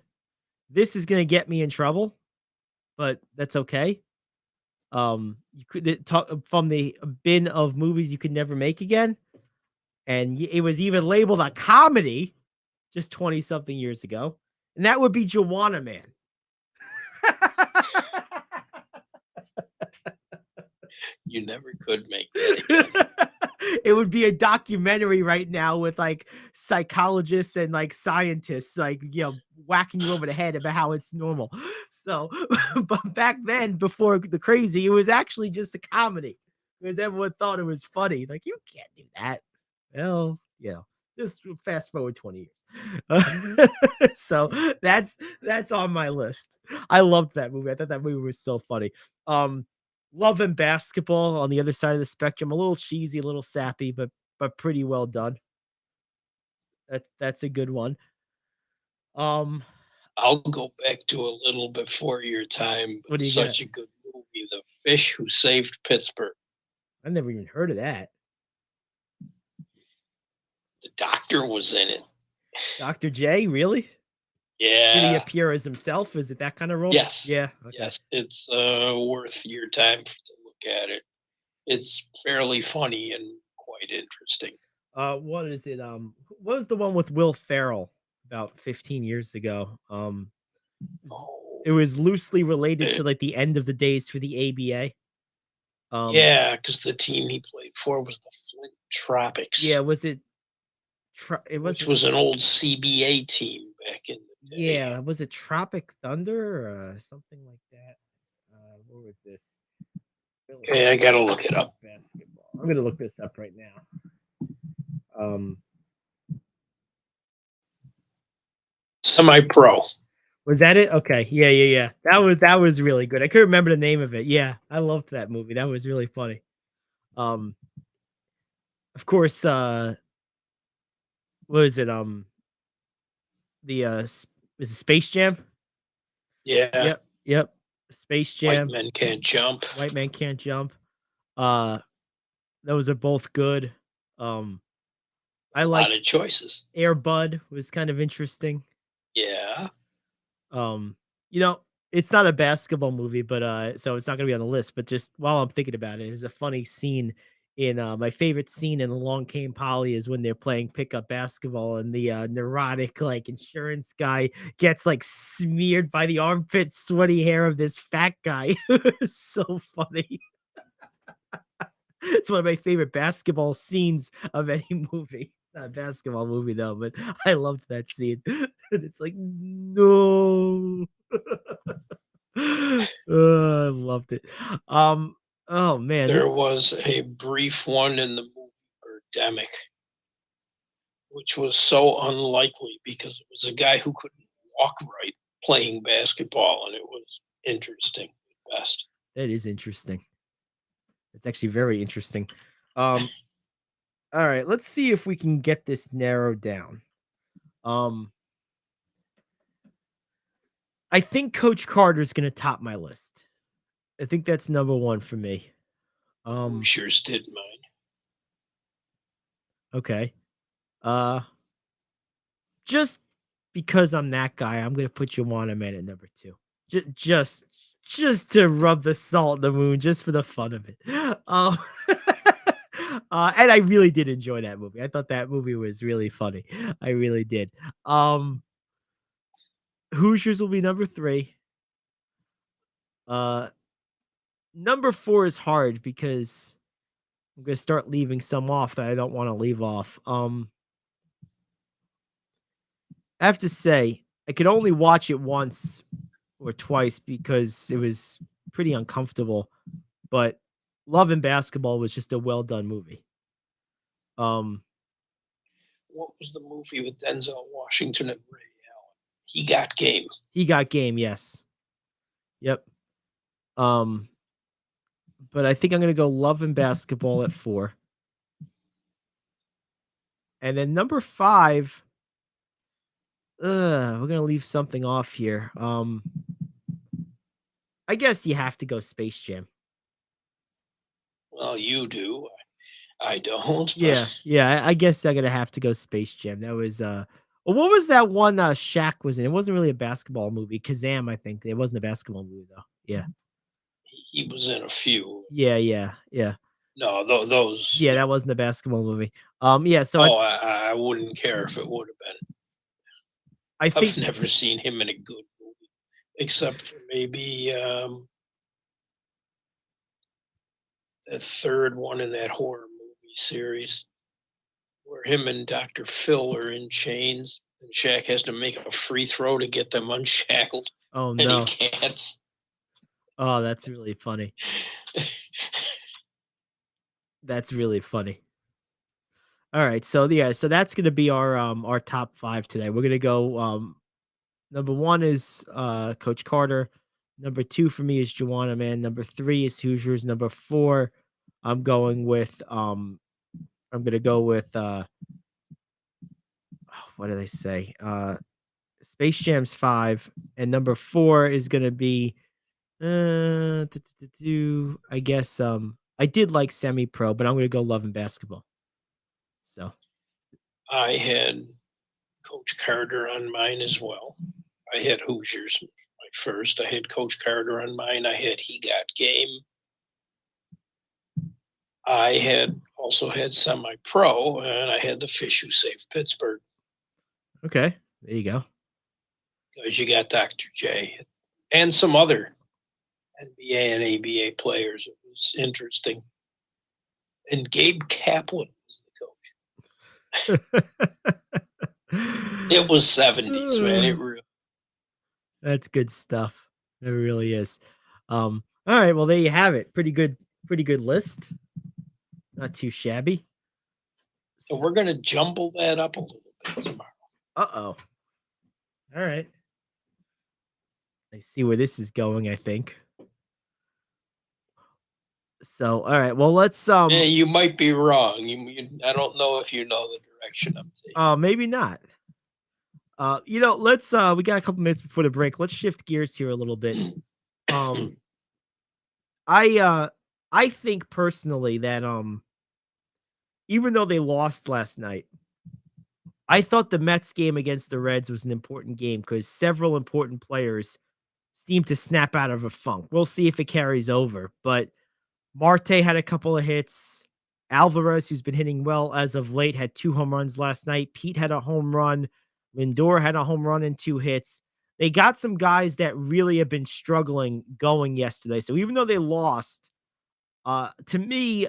This is gonna get me in trouble, but that's okay. You could talk from the bin of movies you could never make again, and it was even labeled a comedy just 20-something years ago, and that would be Joanna Man. You never could make that again. It would be a documentary right now with like psychologists and like scientists, like, whacking you over the head about how it's normal. So, but back then, before the crazy, it was actually just a comedy because everyone thought it was funny. Like, you can't do that. Well, just fast forward 20 years. So that's on my list. I loved that movie. I thought that movie was so funny. Love and Basketball on the other side of the spectrum, a little cheesy, a little sappy, but pretty well done. That's a good one. I'll go back to a little before your time. What do you Such got? a good movie, The Fish Who Saved Pittsburgh. I never even heard of that. The doctor was in it. Dr. J, really? Yeah. Did he appear as himself? Is it that kind of role? Yes. Yeah. Okay. Yes, it's worth your time to look at it. It's fairly funny and quite interesting. What is it? What was the one with Will Ferrell about 15 years ago? It was loosely related to like the end of the days for the ABA. Yeah, because the team he played for was the Flint Tropics. Yeah, was it? Which was an old CBA team back in the day. Yeah, was it Tropic Thunder or something like that? What was this? Okay, I gotta look it up. Basketball. I'm gonna look this up right now. Semi-pro. Was that it? Okay, yeah. That was really good. I couldn't remember the name of it. Yeah, I loved that movie. That was really funny. Of course, what was it? Was it Space Jam? Yeah. Yep. Space Jam. White Men Can't Jump. White Men Can't Jump. Those are both good. I like a lot of choices. Air Bud was kind of interesting. Yeah. It's not a basketball movie, but so it's not gonna be on the list. But just while I'm thinking about it, there's a funny scene in my favorite scene in Along Came Polly is when they're playing pickup basketball and the neurotic like insurance guy gets like smeared by the armpit sweaty hair of this fat guy. It's so funny. It's one of my favorite basketball scenes of any movie. Not a basketball movie though, but I loved that scene. And it's like, no. I loved it. Oh man, There was a brief one in the movie Birdemic, which was so unlikely because it was a guy who couldn't walk right playing basketball, and it was interesting at best. That is interesting. It's actually very interesting. All right, let's see if we can get this narrowed down. Um, I think Coach Carter's going to top my list. I think that's number one for me. Hoosiers did mine. Okay. Just because I'm that guy, I'm going to put Juwan Man at number 2. Just to rub the salt in the wound, just for the fun of it. And I really did enjoy that movie. I thought that movie was really funny. I really did. Hoosiers will be number 3. Number 4 is hard because I'm gonna start leaving some off that I don't want to leave off. I have to say, I could only watch it once or twice because it was pretty uncomfortable. But Love and Basketball was just a well done movie. What was the movie with Denzel Washington and Ray Allen? He Got Game. He Got Game, yes. Yep. But I think I'm gonna go Love and Basketball at 4. And then number 5, we're gonna leave something off here. I guess you have to go Space Jam. Well, you do. I don't. Yeah, I guess I'm gonna have to go Space Jam. That was well, what was that one Shaq was in? It wasn't really a basketball movie. Kazam, I think. It wasn't a basketball movie though. Yeah. He was in a few. Yeah. No, those. Yeah, that wasn't a basketball movie. Yeah, so I wouldn't care if it would have been. I've never seen him in a good movie, except for maybe the third one in that horror movie series, where him and Dr. Phil are in chains, and Shaq has to make a free throw to get them unshackled. Oh no, and he can't. Oh, that's really funny. That's really funny. All right, so so that's gonna be our top 5 today. We're gonna go number 1 is Coach Carter. Number 2 for me is Juwan Man. Number 3 is Hoosiers. Number 4, I'm going with I'm gonna go with what do they say? Space Jam's 5, and number 4 is gonna be I guess I did like Semi Pro, but I'm gonna go Love and Basketball. So I had Coach Carter on mine as well. I had Hoosiers my first. I had Coach Carter on mine. I had He Got Game. I had also had Semi Pro, and I had the Fish Who Saved Pittsburgh. Okay, there you go. Because you got Dr. J and some other NBA and ABA players. It was interesting. And Gabe Kaplan was the coach. It was 70s, man. It really. That's good stuff. It really is. All right, well there you have it. Pretty good list. Not too shabby. So we're gonna jumble that up a little bit tomorrow. Uh-oh. All right. I see where this is going, I think. So, all right. Well, let's Yeah, you might be wrong. I don't know if you know the direction I'm taking. Maybe not. Let's we got a couple minutes before the break. Let's shift gears here a little bit. I think personally that even though they lost last night, I thought the Mets game against the Reds was an important game because several important players seemed to snap out of a funk. We'll see if it carries over, but Marte had a couple of hits. Alvarez, who's been hitting well as of late, had 2 home runs last night. Pete had a home run. Lindor had a home run and 2 hits. They got some guys that really have been struggling going yesterday. So even though they lost, to me,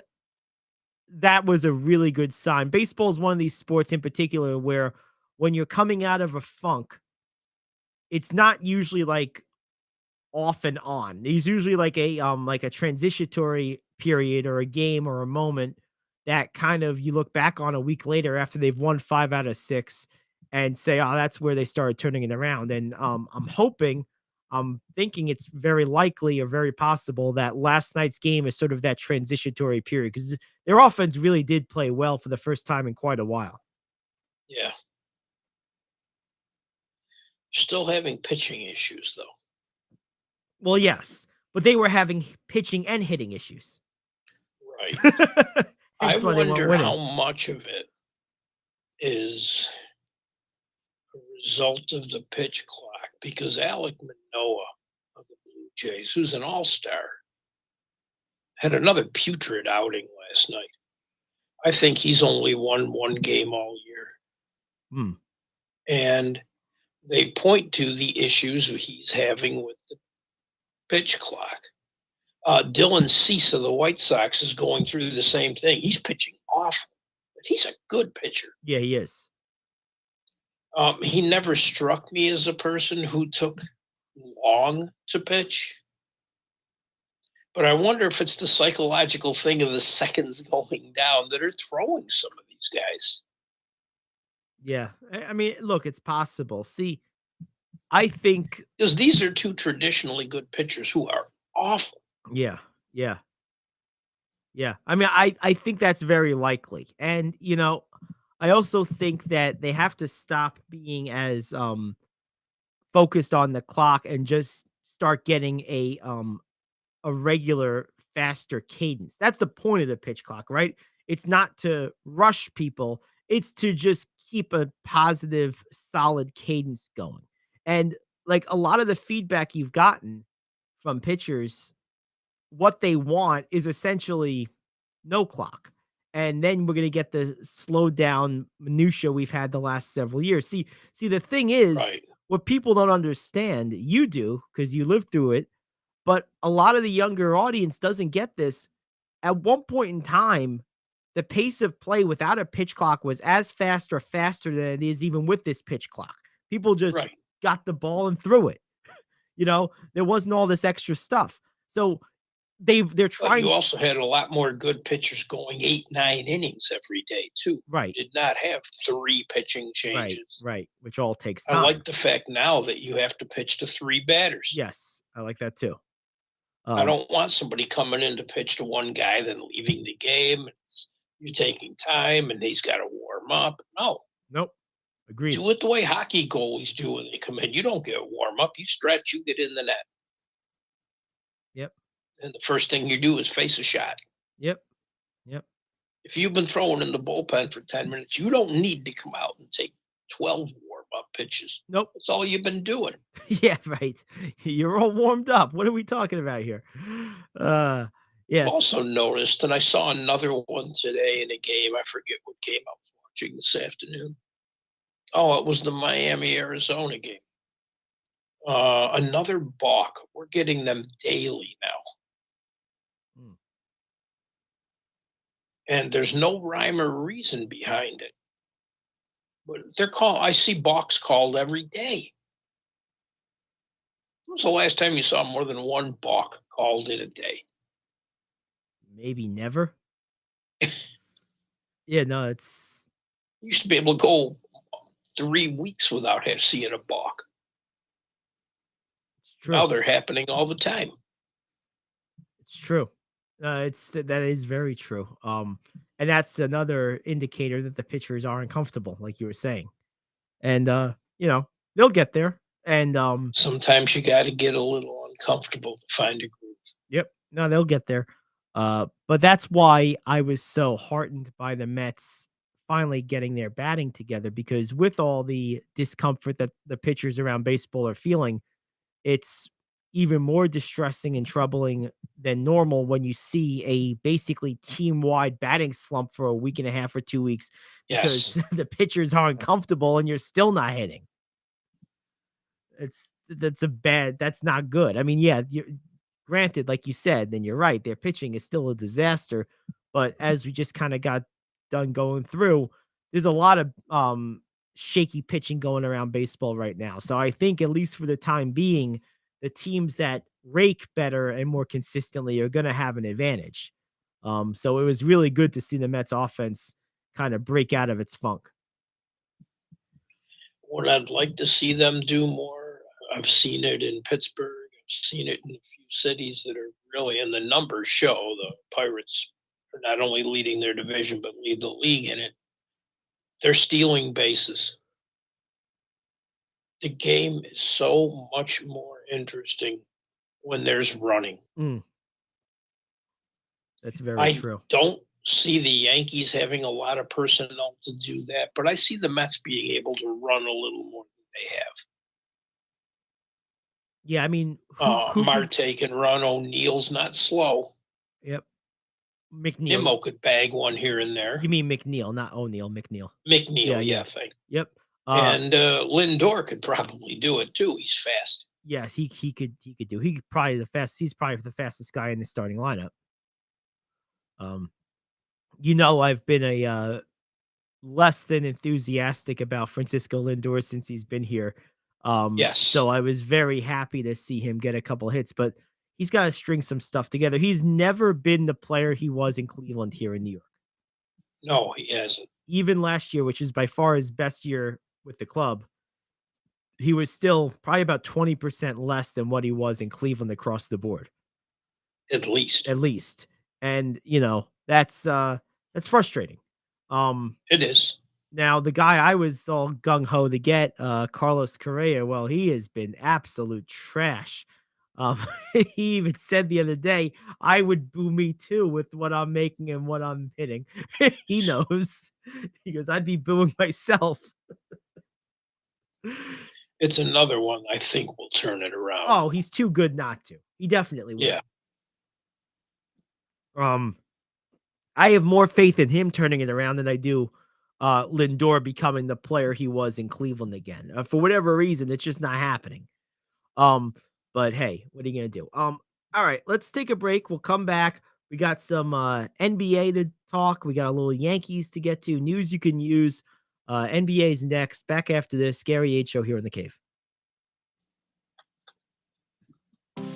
that was a really good sign. Baseball is one of these sports in particular where when you're coming out of a funk, it's not usually like off and on. There's usually like a transitory period or a game or a moment that kind of you look back on a week later after they've won 5 out of 6 and say, oh, that's where they started turning it around. And I'm thinking it's very likely or very possible that last night's game is sort of that transitory period because their offense really did play well for the first time in quite a while. Yeah. Still having pitching issues, though. Well, yes, but they were having pitching and hitting issues. Right. I Hence why they weren't wonder how winning. much of it is a result of the pitch clock because Alec Manoah of the Blue Jays, who's an all-star, had another putrid outing last night. I think he's only won one game all year. Hmm. And they point to the issues he's having with the pitch clock. Dylan Cease of the White Sox is going through the same thing. He's pitching awful, but he's a good pitcher. Yeah, he is. He never struck me as a person who took long to pitch. But I wonder if it's the psychological thing of the seconds going down that are throwing some of these guys. Yeah. I mean, look, it's possible. See, I think. Because these are two traditionally good pitchers who are awful. Yeah. Yeah. Yeah. I mean, I think that's very likely. And, I also think that they have to stop being as focused on the clock and just start getting a regular faster cadence. That's the point of the pitch clock, right? It's not to rush people, it's to just keep a positive, solid cadence going. And like a lot of the feedback you've gotten from pitchers, what they want is essentially no clock. And then we're going to get the slowed down minutia we've had the last several years. See, the thing is, Right. what people don't understand, you do because you lived through it, but a lot of the younger audience doesn't get this. At one point in time, the pace of play without a pitch clock was as fast or faster than it is even with this pitch clock. People just Right. got the ball and threw it. There wasn't all this extra stuff. So they're But trying. you also had a lot more good pitchers going 8, 9 innings every day, too. Right. You did not have 3 pitching Right, changes. right, which all takes I time. like the fact now that you have to pitch to 3 batters. Yes, I like that too. I don't want somebody coming in to pitch to one guy, then leaving the game. You're taking time, and he's got to warm up. No, Nope. Agreed. do it the way hockey goalies do when they come in. You don't get warm up. You stretch. You get in the net. Yep. And the first thing you do is face a shot. Yep. If you've been throwing in the bullpen for 10 minutes, you don't need to come out and take 12 warm-up pitches. Nope. That's all you've been doing. Yeah, right. You're all warmed up. What are we talking about here? Yes. Also noticed, and I saw another one today in a game. I forget what game I was watching this afternoon. Oh, it was the Miami-Arizona game. Another balk. We're getting them daily now. And there's no rhyme or reason behind it. But I see balks called every day. When was the last time you saw more than one balk called in a day? Maybe never. Yeah, no, it's. You used to be able to go 3 weeks without seeing a balk. It's true. Now they're happening all the time. It's true. That is very true. And that's another indicator that the pitchers are uncomfortable, like you were saying. And they'll get there. And sometimes you got to get a little uncomfortable to find a groove. Yep. No, they'll get there. But that's why I was so heartened by the Mets finally getting their batting together, because with all the discomfort that the pitchers around baseball are feeling, it's even more distressing and troubling than normal when you see a basically team-wide batting slump for a week and a half or 2 weeks because the pitchers aren't comfortable and you're still not hitting. That's not good. I mean, yeah, granted, like you said, then you're right. Their pitching is still a disaster. But as we just kind of got done going through, there's a lot of shaky pitching going around baseball right now. So I think at least for the time being, the teams that rake better and more consistently are going to have an advantage. So it was really good to see the Mets offense kind of break out of its funk. What I'd like to see them do more, I've seen it in Pittsburgh. I've seen it in a few cities that are really, and the numbers show the Pirates are not only leading their division, but lead the league in it. They're stealing bases. the game is so much more interesting when there's running. That's very I true. don't see the Yankees having a lot of personnel to do that, but I see the Mets being able to run a little more than they have. Yeah, I mean, who could? Marte can run. O'Neill's not slow. Yep. McNeil. Nimmo could bag one here and there. You mean McNeil, not O'Neil, McNeil. McNeil, yeah. Thank you. Yep. And Lindor could probably do it too. He's fast. Yes, he could do. He could probably he's probably the fastest guy in the starting lineup. I've been a less than enthusiastic about Francisco Lindor since he's been here. Yes. So I was very happy to see him get a couple hits, but he's got to string some stuff together. He's never been the player he was in Cleveland here in New York. No, he hasn't. Even last year, which is by far his best year with the club, he was still probably about 20% less than what he was in Cleveland across the board. At least. And, that's frustrating. It is. Now, the guy I was all gung-ho to get, Carlos Correa, well, he has been absolute trash. He even said the other day, I would boo me too with what I'm making and what I'm hitting. He knows. He goes, I'd be booing myself. It's another one I think will turn it around. Oh, he's too good not to. He definitely will. Yeah. I have more faith in him turning it around than I do Lindor becoming the player he was in Cleveland again. For whatever reason, it's just not happening. But hey, what are you gonna do? All right, let's take a break. We'll come back. We got some NBA to talk. We got a little Yankees to get to. News you can use. NBA's next. Back after this. Gary Ayd Show here in the cave.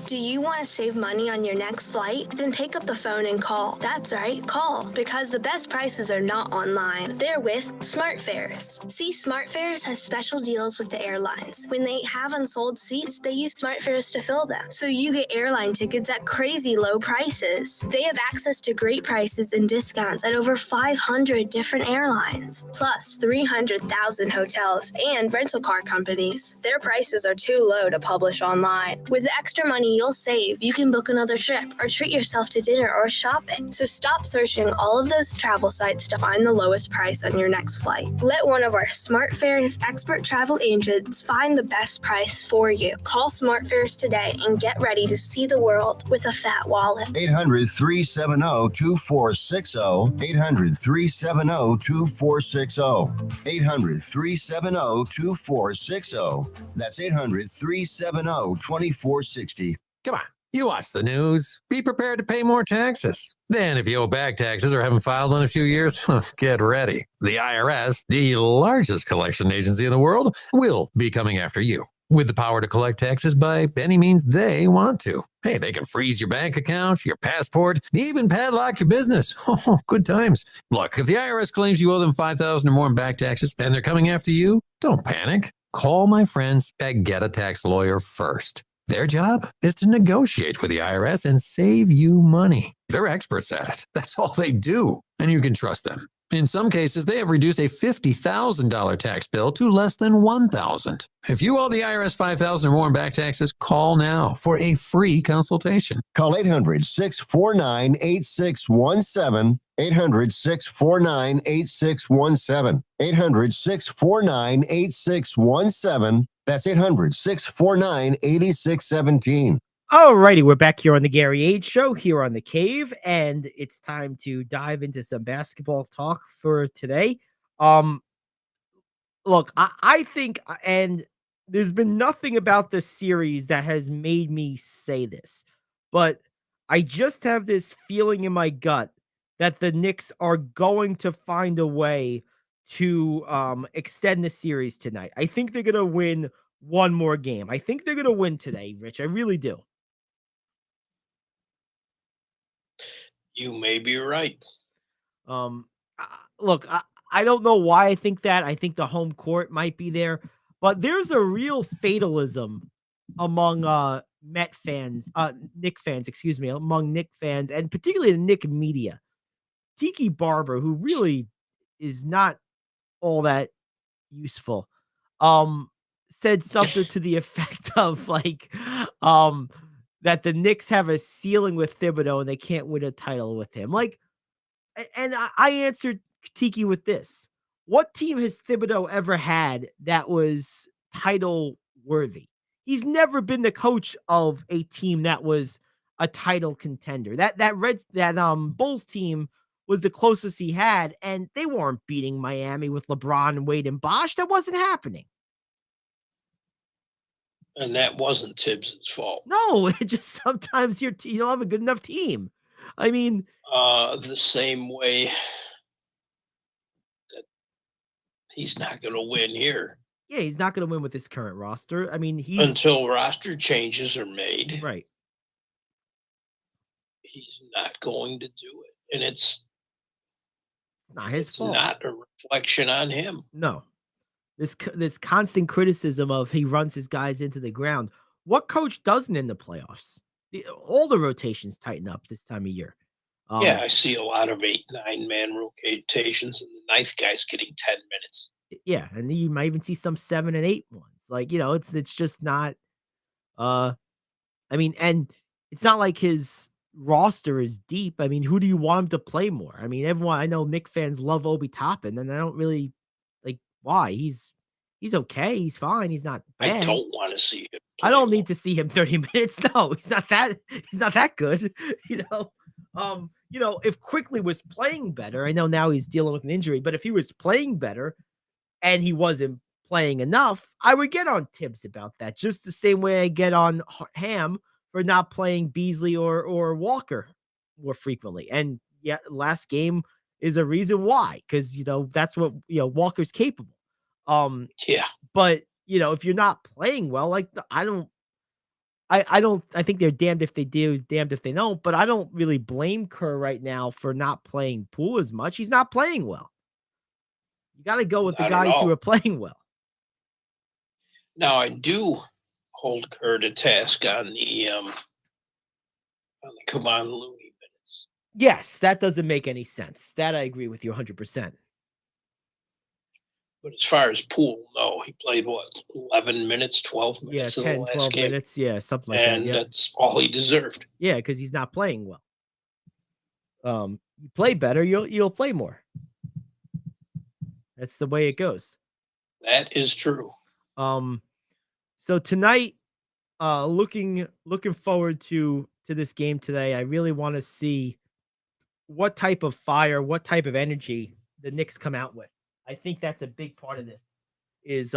Do you want to save money on your next flight? Then pick up the phone and call. That's right, call. Because the best prices are not online. They're with SmartFares. See, SmartFares has special deals with the airlines. When they have unsold seats, they use SmartFares to fill them. So you get airline tickets at crazy low prices. They have access to great prices and discounts at over 500 different airlines. Plus 300,000 hotels and rental car companies. Their prices are too low to publish online. With the extra money you'll save, you can book another trip or treat yourself to dinner or shopping. So stop searching all of those travel sites to find the lowest price on your next flight. Let one of our SmartFares expert travel agents find the best price for you. Call SmartFares today and get ready to see the world with a fat wallet. 800-370-2460. 800-370-2460. 800-370-2460. That's 800-370-2460. Come on, you watch the news. Be prepared to pay more taxes. Then if you owe back taxes or haven't filed in a few years, get ready. The IRS, the largest collection agency in the world, will be coming after you with the power to collect taxes by any means they want to. Hey, they can freeze your bank account, your passport, even padlock your business. Oh, good times. Look, if the IRS claims you owe them $5,000 or more in back taxes and they're coming after you, don't panic. Call my friends at Get a Tax Lawyer first. Their job is to negotiate with the IRS and save you money. They're experts at it. That's all they do, and you can trust them. In some cases, they have reduced a $50,000 tax bill to less than $1,000. If you owe the IRS $5,000 or more in back taxes, call now for a free consultation. Call 800-649-8617. 800-649-8617. 800-649-8617. That's 800-649-8617. All righty, we're back here on the Gary Ayd Show here on the Cave, and it's time to dive into some basketball talk for today. Look, I think, and there's been nothing about this series that has made me say this, but I just have this feeling in my gut that the Knicks are going to find a way to extend the series tonight. I think they're going to win one more game. I think they're going to win today, Rich. I really do. You may be right. Look, I don't know why I think that. I think the home court might be there, but there's a real fatalism among Knick fans, among Knick fans, and particularly the Knick media. Tiki Barber, who really is not all that useful, said something to the effect of like, that the Knicks have a ceiling with Thibodeau and they can't win a title with him. Like, and I answered Tiki with this: what team has Thibodeau ever had that was title worthy? He's never been the coach of a team that was a title contender. That Bulls team was the closest he had, and they weren't beating Miami with LeBron and Wade and Bosh. That wasn't happening. And that wasn't Tibbs' fault. No, it just sometimes you don't have a good enough team. I mean, the same way that he's not going to win here. Yeah, he's not going to win with his current roster. I mean, he's until roster changes are made. Right. He's not going to do it, and it's not his fault. Not a reflection on him. No. This constant criticism of he runs his guys into the ground. What coach doesn't in the playoffs? All the rotations tighten up this time of year. Yeah, I see a lot of 8-9 man rotations, and the ninth guy's getting 10 minutes. Yeah, and you might even see some 7 and 8 ones. Like, it's just not. I mean, and it's not like his roster is deep. I mean, who do you want him to play more? I mean, everyone, I know Knick fans love Obi Toppin, and I don't really like why. He's okay. He's fine. He's not bad. I don't want to see him. I don't need to see him 30 minutes. No, he's not that good. If Quickly was playing better, I know now he's dealing with an injury, but if he was playing better and he wasn't playing enough, I would get on Tibbs about that. Just the same way I get on Ham for not playing Beasley or Walker more frequently. And yeah, last game is a reason why, because that's what Walker's capable. Yeah. But if you're not playing well, like I think they're damned if they do, damned if they don't. But I don't really blame Kerr right now for not playing Poole as much. He's not playing well. You got to go with the guys who are playing well. Now I do hold Kerr to task on the Kevon Looney minutes. Yes, that doesn't make any sense. That I agree with you 100%. But as far as Poole, no, he played 11 minutes, 12 minutes. Yeah, 10, 12 minutes. Yeah, something like that. And that's all he deserved. Yeah, because he's not playing well. You play better, you'll play more. That's the way it goes. That is true. So tonight, looking forward to this game today. I really want to see what type of fire, what type of energy the Knicks come out with. I think that's a big part of this is,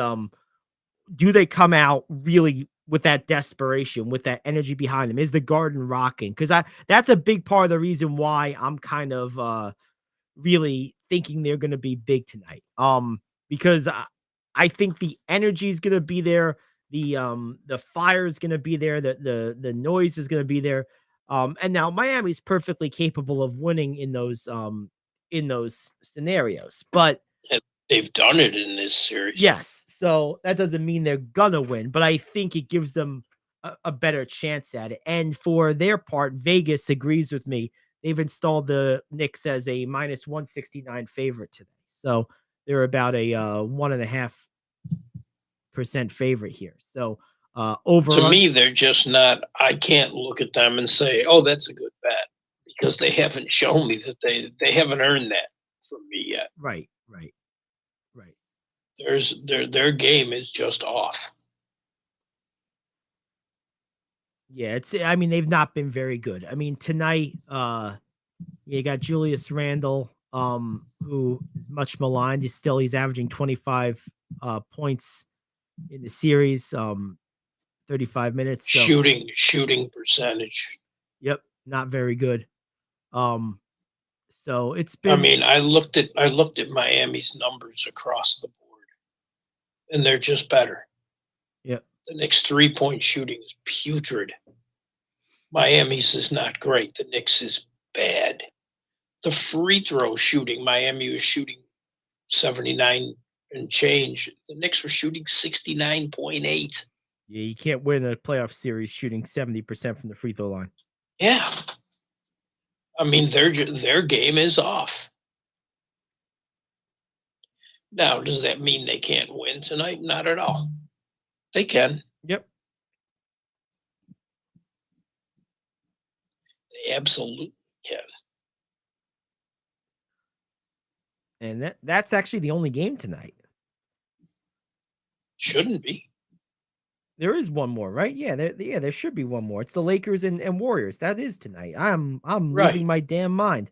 do they come out really with that desperation, with that energy behind them? Is the garden rocking? Because that's a big part of the reason why I'm kind of really thinking they're going to be big tonight. Because I think the energy is going to be there. The fire is going to be there. The noise is going to be there. And now Miami's perfectly capable of winning in those scenarios, but they've done it in this series. Yes. So that doesn't mean they're gonna win, but I think it gives them a better chance at it. And for their part, Vegas agrees with me. They've installed the Knicks as a -169 favorite today. So they're about a 1.5% favorite here. So over to me, they're just not. I can't look at them and say, "Oh, that's a good bet," because they haven't shown me that they haven't earned that from me yet. Right. Their game is just off. Yeah, I mean, they've not been very good. I mean, tonight, you got Julius Randle, who is much maligned. He's averaging 25 points in the series, 35 minutes. So, shooting percentage. Yep, not very good. So it's been. I mean, I looked at Miami's numbers across the board, and they're just better. Yep. The Knicks' 3-point shooting is putrid. Miami's is not great. The Knicks is bad. The free throw shooting, Miami was shooting 79 and change. The Knicks were shooting 69.8. Yeah, you can't win a playoff series shooting 70% from the free throw line. Yeah. I mean, their game is off. Now, does that mean they can't win tonight? Not at all. They can. Yep. They absolutely can. And that's actually the only game tonight. Shouldn't be. There is one more, right? Yeah, there should be one more. It's the Lakers and Warriors. That is tonight. I'm losing Right. my damn mind.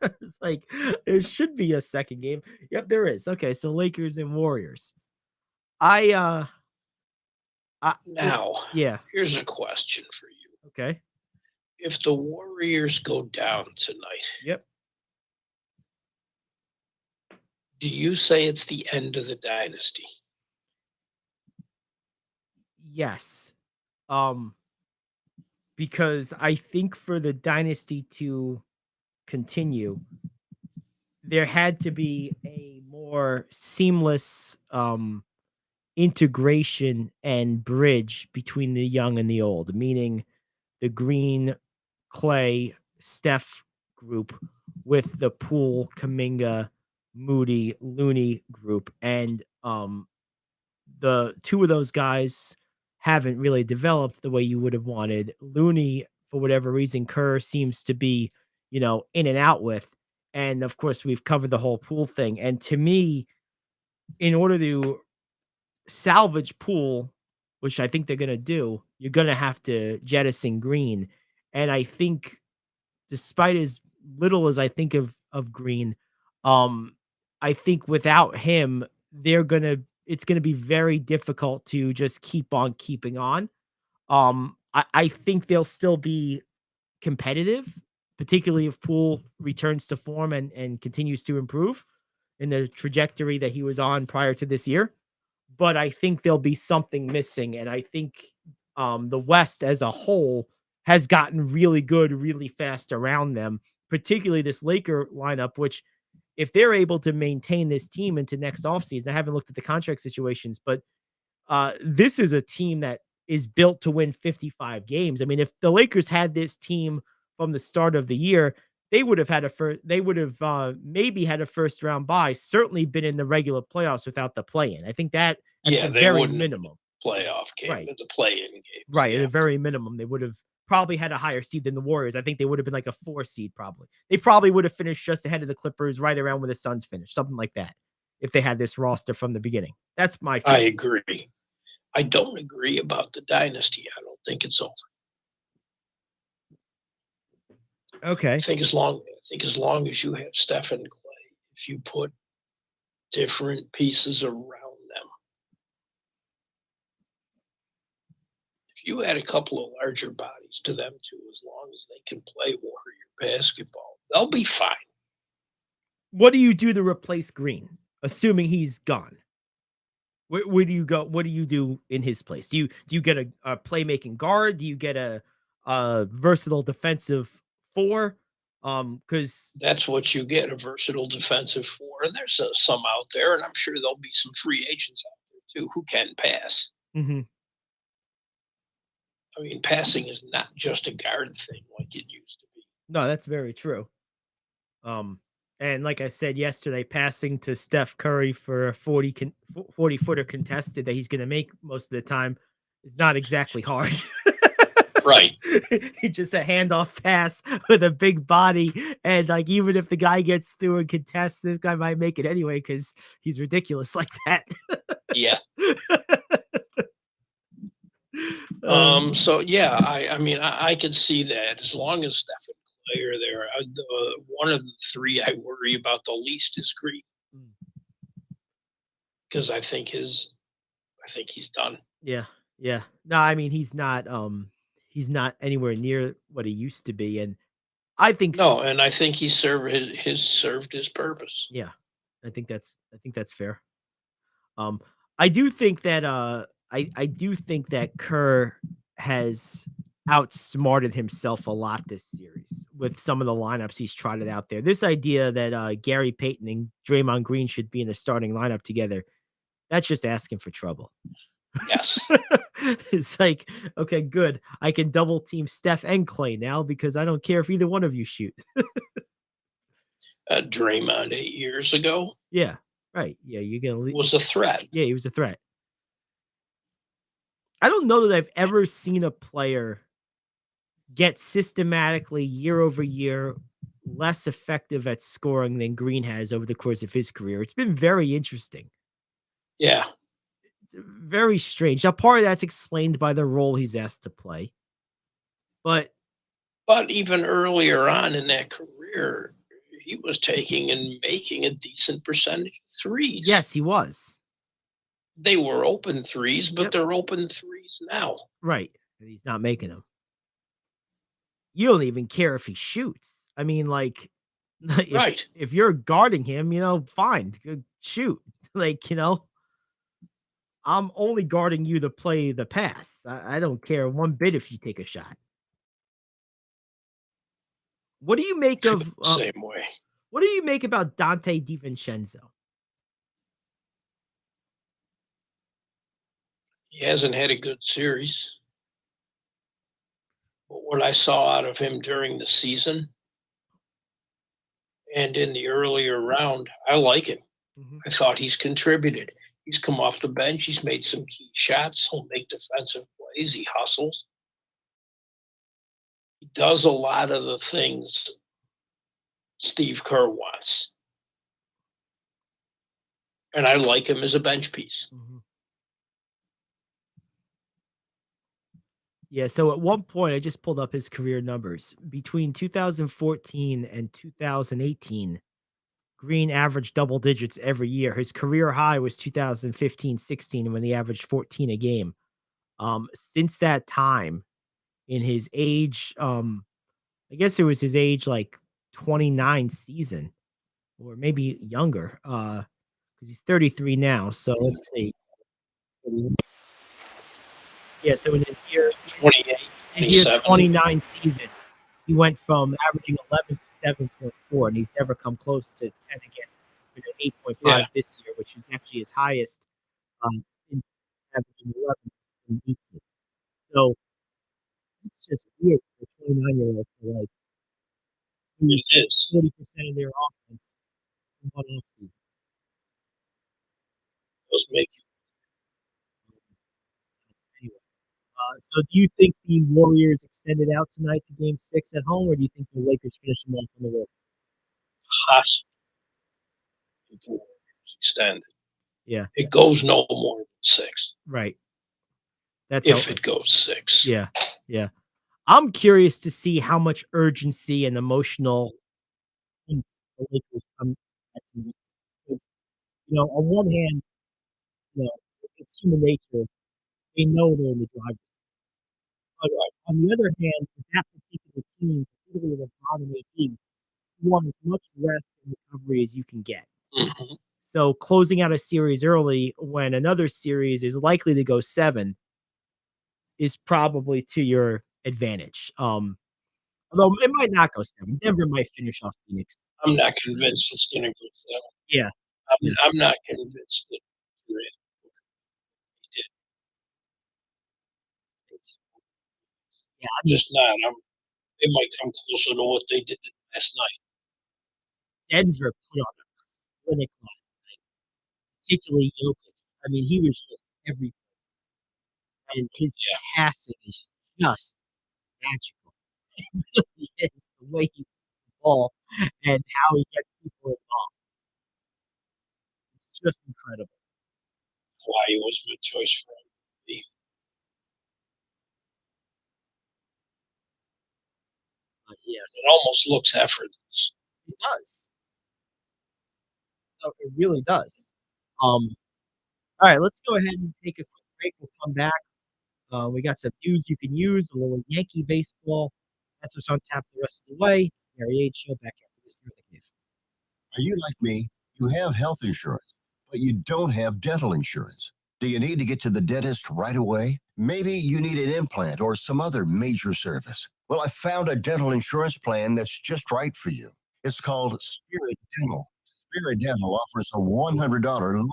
It's like there should be a second game. Yep, there is. Okay, so Lakers and Warriors. I Now, yeah. here's a question for you. Okay. If the Warriors go down tonight, Yep. do you say it's the end of the dynasty? Yes. Because I think for the dynasty to continue, there had to be a more seamless integration and bridge between the young and the old, meaning the Green, Clay, Steph group with the Poole, Kuminga, Moody, Looney group. And the two of those guys haven't really developed the way you would have wanted. Looney, for whatever reason, Kerr seems to be, in and out with. And of course, we've covered the whole Poole thing. And to me, in order to salvage Poole, which I think they're going to do, you're going to have to jettison Green. And I think, despite as little as I think of Green, I think without him, it's going to be very difficult to just keep on keeping on. I think they'll still be competitive, particularly if Poole returns to form and continues to improve in the trajectory that he was on prior to this year. But I think there'll be something missing. And I think the West as a whole has gotten really good, really fast around them, particularly this Laker lineup, which if they're able to maintain this team into next offseason, I haven't looked at the contract situations, but this is a team that is built to win 55 games. I mean, if the Lakers had this team from the start of the year, they would have maybe had a first round bye, certainly been in the regular playoffs without the play-in. I think that at the they very wouldn't minimum. Playoff game, Right. the play-in game. Right. Yeah. At a very minimum, they would have probably had a higher seed than the Warriors. I think they would have been like a 4 seed probably. They probably would have finished just ahead of the Clippers, right around where the Suns finished, something like that, if they had this roster from the beginning. That's my feeling. I agree. I don't agree about the dynasty. I don't think it's over. Okay. I think as long as you have Steph and Clay, if you put different pieces around them, if you add a couple of larger bodies to them too, as long as they can play Warrior basketball, they'll be fine. What do you do to replace Green, assuming he's gone? Where do you go? What do you do in his place? Do you get a playmaking guard? Do you get a versatile defensive 4? Because that's what you get, a versatile defensive 4. And there's some out there, and I'm sure there'll be some free agents out there too who can pass. Mm-hmm. I mean, passing is not just a guard thing like it used to be. No, that's very true. And like I said yesterday, passing to Steph Curry for a 40-footer contested that he's going to make most of the time is not exactly hard. Right. He just a handoff pass with a big body. And like, even if the guy gets through and contests, this guy might make it anyway, because he's ridiculous like that. Yeah. So yeah, I mean, I could see that as long as Steph and Clay are there. One of the three I worry about the least is Green, because I think he's done. Yeah. No, I mean, he's not anywhere near what he used to be, and I think no, and I think he's served his purpose. Yeah, I think that's fair. I do think that I do think that Kerr has outsmarted himself a lot this series with some of the lineups he's trotted out there. This idea that Gary Payton and Draymond Green should be in a starting lineup together, that's just asking for trouble. Yes. It's like, okay, good. I can double team Steph and Clay now because I don't care if either one of you shoot. Draymond 8 years ago. Yeah. Right. Yeah, you're gonna Was a threat. Yeah, he was a threat. I don't know that I've ever seen a player get systematically year over year less effective at scoring than Green has over the course of his career. It's been very interesting. Yeah. It's very strange. Now, part of that's explained by the role he's asked to play. But even earlier on in that career, he was taking and making a decent percentage of threes. yes, he was. They were open threes, but Yep. they're open threes now. Right. And he's not making them. You don't even care if he shoots. I mean, like, if, Right. if you're guarding him, fine, good, shoot. Like, I'm only guarding you to play the pass. I don't care one bit if you take a shot. What do you make of Same way. what do you make about Dante DiVincenzo? He hasn't had a good series. But what I saw out of him during the season and in the earlier round, I like him. Mhm. I thought he's contributed. He's come off the bench. He's made some key shots. He'll make defensive plays. He hustles. He does a lot of the things Steve Kerr wants. And I like him as a bench piece. Mhm. Yeah, so at one point, I just pulled up his career numbers. Between 2014 and 2018, Green averaged double digits every year. His career high was 2015-16 when he averaged 14 a game. Since that time, in his age, I guess it was his age like 29 season, or maybe younger, because he's 33 now. So let's see. Yeah, so in his year 28, his year 27. 29 season, he went from averaging 11 to 7.4, and he's never come close to 10 again. With an 8.5 Yeah. this year, which is actually his highest since averaging 11 in 18. So it's just weird for a 29-year-old to like It is. 40% of their offense in one offseason. Those make Anyway, so do you think the Warriors extended out tonight to Game 6 at home, or do you think the Lakers finish them off on the road? possible to extend. Yeah, It goes no more than 6. right. That's If how. it goes 6. Yeah, yeah. I'm curious to see how much urgency and emotional oomph the Lakers come at tonight. Because, on one hand, it's human nature. They know they're in the driver's seat. But on the other hand, with that particular team, particularly the bottom 8 team, you want as much rest and recovery as you can get. Mhm. So closing out a series early when another series is likely to go 7 is probably to your advantage. Although it might not go 7. Denver might finish off Phoenix. I'm not convinced it's going to go 7. Yeah. I'm not convinced that Durant did. Yeah, I'm just not. They might come closer to what they did last night. Denver put on a clinic last night, particularly Jokic. I mean, he was just everywhere. And his passing is just magical. It really is the way he plays the ball and how he gets people involved. It's just incredible. That's why he was my choice for MVP. Yes, It almost looks effortless. it does. Oh, it really does. All right, let's go ahead and take a quick break. We'll come back. We got some news you can use, a little Yankee baseball. That's what's on tap the rest of the way. It's the Gary Ayd Show back after this here in the cave. Are you like me? You have health insurance, but you don't have dental insurance. Do you need to get to the dentist right away? Maybe you need an implant or some other major service. Well, I found a dental insurance plan that's just right for you. It's called Spirit Dental. Spirit Dental offers a $100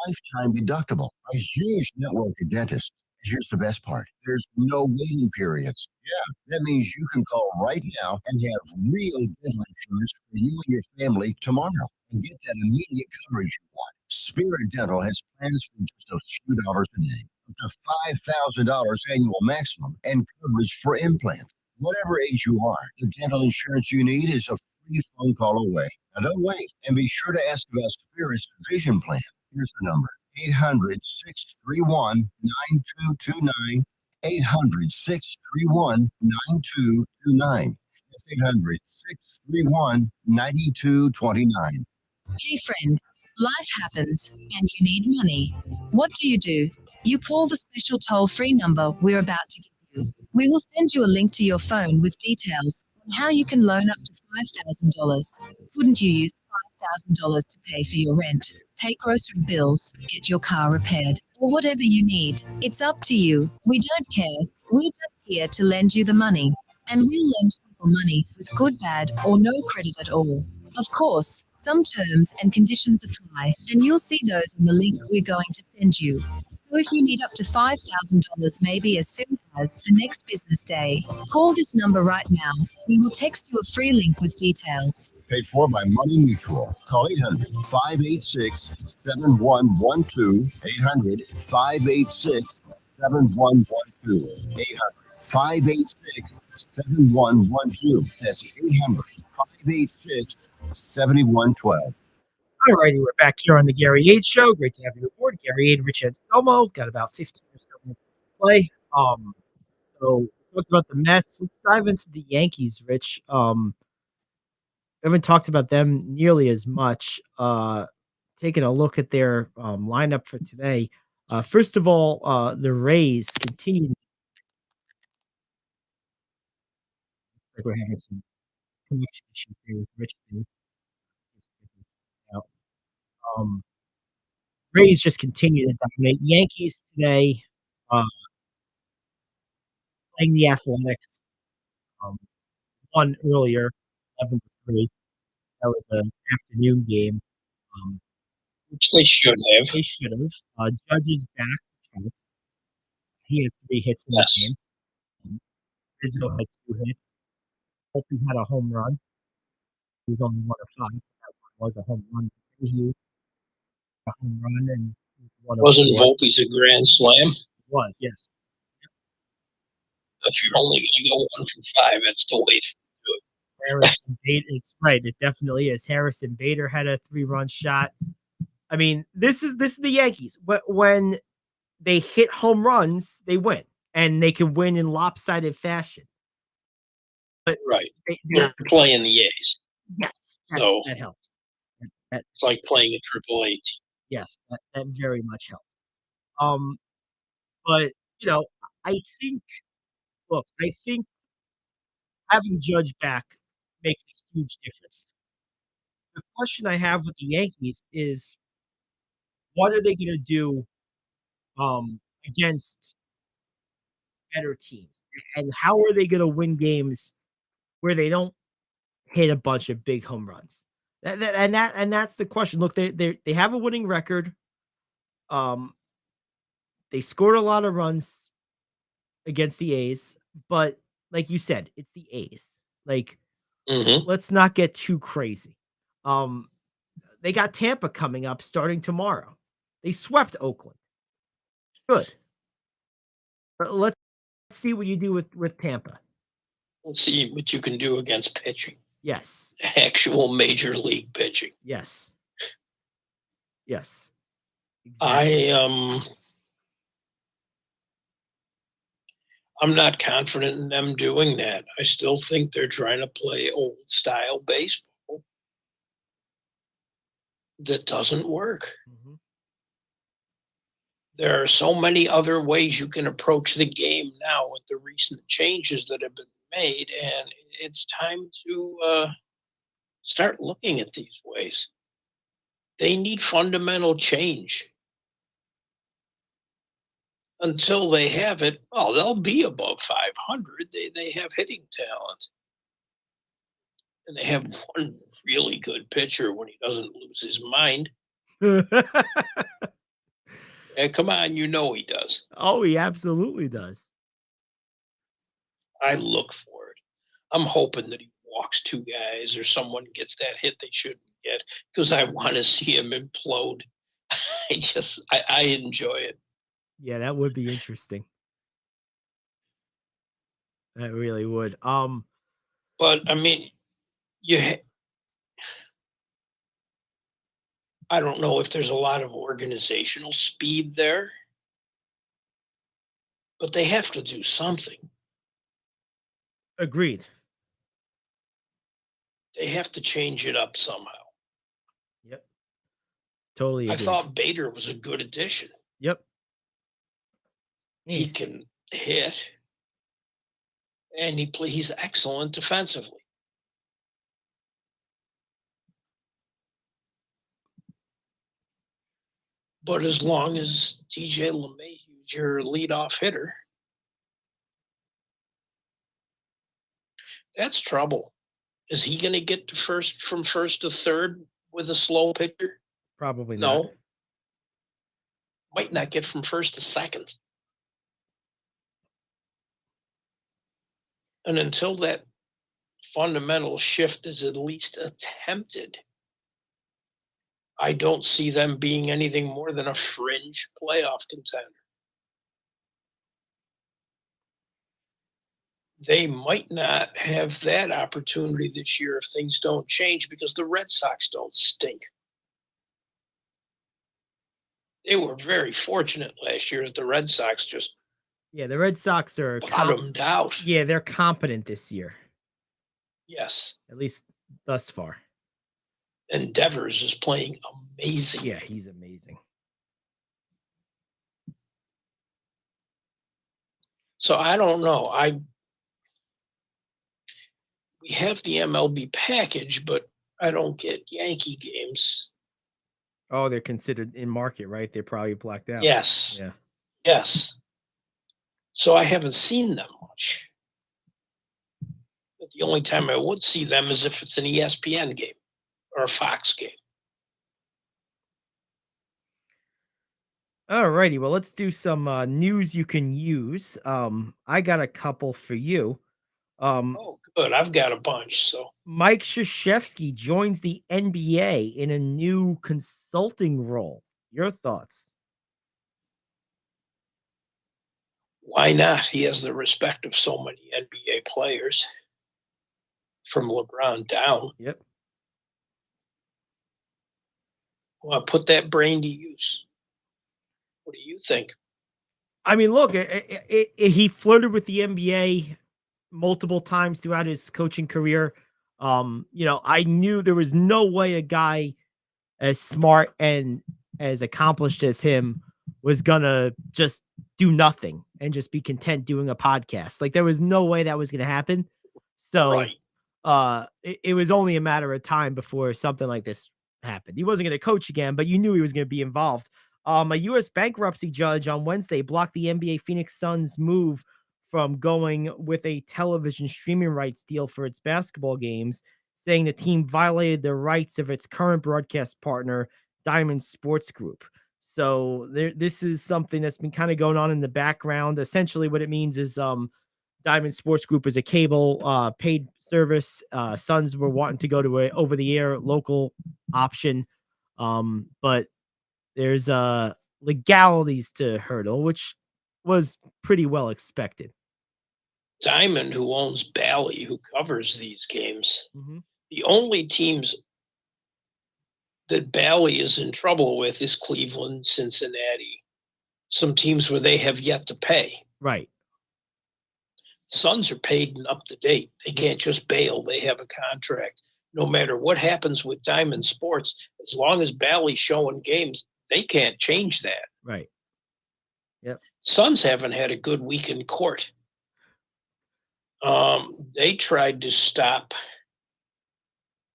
lifetime deductible, a huge network of dentists. Here's the best part. There's no waiting periods. Yeah, that means you can call right now and have real dental insurance for you and your family tomorrow and get that immediate coverage you want. Spirit Dental has plans for just a few dollars a day, up to $5,000 annual maximum, and coverage for implants. Whatever age you are, the dental insurance you need is a free phone call away. Now don't wait, and be sure to ask about Spirit's vision plan. Here's the number: 800-631-9229. 800-631-9229. That's 800-631-9229. Hey friend, life happens and you need money. What do? You call the special toll-free number we're about to give you. We will send you a link to your phone with details on how you can loan up to $5,000. Couldn't you use $5,000 to pay for your rent, pay grocery bills, get your car repaired, or whatever you need? It's up to you. We don't care. We're just here to lend you the money. And we'll lend people money with good, bad, or no credit at all. Of course, some terms and conditions apply, and you'll see those on the link we're going to send you. So if you need up to $5,000 maybe as soon as the next business day, call this number right now. We will text you a free link with details. Paid for by Money Mutual. Call 800-586-7112. 800-586-7112. 800-586-7112. That's 800-586-7112. All righty, we're back here on the Gary Ayd Show. Great to have you aboard. Gary Ayd, Rich Anselmo. Got about 15 or so minutes to play. So we talked about the Mets. Let's dive into the Yankees, Rich. I haven't talked about them nearly as much. Taking a look at their lineup for today. First of all, the Rays continue. Like we're having some connection issues here with Rich. Rays just continue to dominate. Yankees today, uh, playing the Athletics. Won earlier, 11-3. That was an afternoon game. Which they should have. They should have. Judge is back. He had 3 hits in that game. Rizzo had 2 hits. Holton had a home run. He was only 1 of 5. That one was a home run. He a home run, and he was 1 of Wasn't 4. Volpe's a grand slam? It was, yes. If you're only going to go 1 for 5, that's the way to do it. Harrison Bader, it's right. It definitely is. Harrison Bader had a 3-run shot. I mean, this is the Yankees. But when they hit home runs, they win, and they can win in lopsided fashion. But right, they're playing the A's. Yes, so that helps. It's like playing a AAA team. Yes, that very much helps. But I think having Judge back makes a huge difference. The question I have with the Yankees is, what are they going to do against better teams, and how are they going to win games where they don't hit a bunch of big home runs? That's the question. Look, they have a winning record. They scored a lot of runs against the A's, but like you said, it's the A's. Like, let's not get too crazy. They got Tampa coming up starting tomorrow. They swept Oakland. Good. But let's see what you do with Tampa. Let's see what you can do against pitching. Yes. Actual major league pitching. Yes. Yes. Exactly. I'm not confident in them doing that. I still think they're trying to play old style baseball. That doesn't work. There are so many other ways you can approach the game now with the recent changes that have been made, and it's time to start looking at these ways. They need fundamental change. Until they have it, well, they'll be above 500. They have hitting talent. And they have one really good pitcher when he doesn't lose his mind. And come on, he does. Oh, he absolutely does. I look for it. I'm hoping that he walks 2 guys or someone gets that hit they shouldn't get, because I want to see him implode. I enjoy it. Yeah, that would be interesting. That really would. But I mean, I don't know if there's a lot of organizational speed there, but they have to do something. Agreed. They have to change it up somehow. Yep. Totally I agreed. thought Bader was a good addition. Yep. He can hit, and he's excellent defensively. But as long as DJ LeMahieu's your leadoff hitter, that's trouble. Is he going to get to from first to third with a slow pitcher? Probably not. No. Might not get from first to second. And until that fundamental shift is at least attempted, I don't see them being anything more than a fringe playoff contender. They might not have that opportunity this year if things don't change because the Red Sox don't stink. They were very fortunate last year that the Red Sox just the Red Sox are bottomed out. Yeah, they're competent this year. Yes. At least thus far. And Devers is playing amazing. Yeah, he's amazing. So I don't know. We have the MLB package, but I don't get Yankee games. Oh, they're considered in market, right? They're probably blacked out. Yes. Yeah. Yes. So I haven't seen them much. But the only time I would see them is if it's an ESPN game or a Fox game. All righty. Well, let's do some news you can use. I got a couple for you. Oh, good. I've got a bunch. So Mike Krzyzewski joins the NBA in a new consulting role. Your thoughts? Why not? He has the respect of so many NBA players, from LeBron down. Yep. Well, put that brain to use. What do you think? I mean, look, he flirted with the NBA multiple times throughout his coaching career. I knew there was no way a guy as smart and as accomplished as him was gonna just do nothing and just be content doing a podcast. Like there was no way that was gonna happen. So it was only a matter of time before something like this happened. He wasn't gonna coach again, but you knew he was gonna be involved. A U.S. bankruptcy judge on Wednesday blocked the NBA Phoenix Suns move from going with a television streaming rights deal for its basketball games, saying the team violated the rights of its current broadcast partner, Diamond Sports Group. So this is something that's been kind of going on in the background. Essentially, what it means is Diamond Sports Group is a cable paid service. Suns were wanting to go to a over-the-air local option, but there's legalities to hurdle, which was pretty well expected. Diamond, who owns Bally, who covers these games, Mm-hmm. The only teams that Bally is in trouble with is Cleveland, Cincinnati, some teams where they have yet to pay. Right. Suns are paid and up to date. They can't just bail. They have a contract. No matter what happens with Diamond Sports, as long as Bally's showing games, they can't change that. Right. Yep. Suns haven't had a good week in court. They tried to stop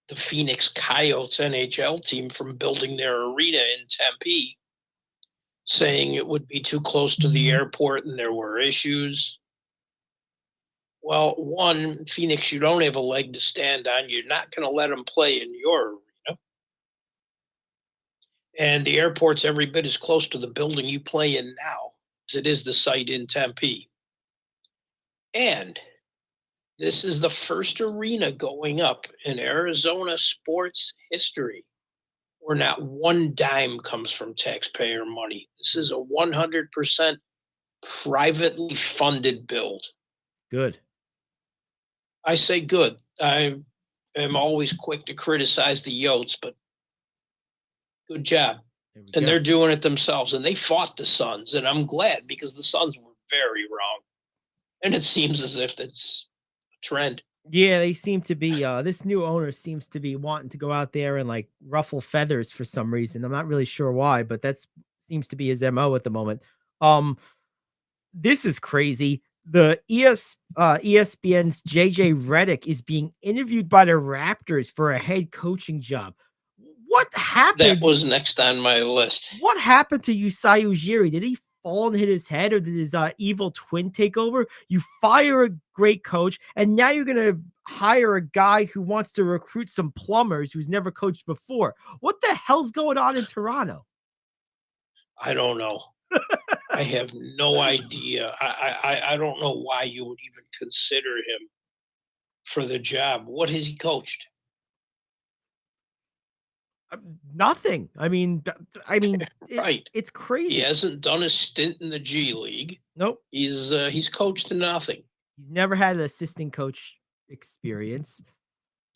the Phoenix Coyotes NHL team from building their arena in Tempe, saying it would be too close to the airport and there were issues. Well, one, Phoenix, you don't have a leg to stand on. You're not going to let them play in your arena. And the airport's every bit as close to the building you play in now as it is the site in Tempe. And this is the first arena going up in Arizona sports history where not one dime comes from taxpayer money. This is a 100% privately funded build. Good. I say good. I am always quick to criticize the Yotes, but good job. And they're doing it themselves. And they fought the Suns, and I'm glad because the Suns were very wrong. And it seems as if it's a trend. Yeah, they seem to be this new owner seems to be wanting to go out there and like ruffle feathers for some reason. I'm not really sure why, but that's seems to be his MO at the moment. Um this is crazy. The ESPN's JJ Redick is being interviewed by the Raptors for a head coaching job. What happened? That was next on my list. What happened to Usai Ujiri? Did he fall and hit his head, or did his evil twin take over? You fire a great coach, and now you're going to hire a guy who wants to recruit some plumbers who's never coached before. What the hell's going on in Toronto? I don't know. I have no idea. I don't know why you would even consider him for the job. What has he coached? Nothing. I mean, Right. It's crazy. He hasn't done a stint in the G League. Nope. He's coached nothing. He's never had an assistant coach experience.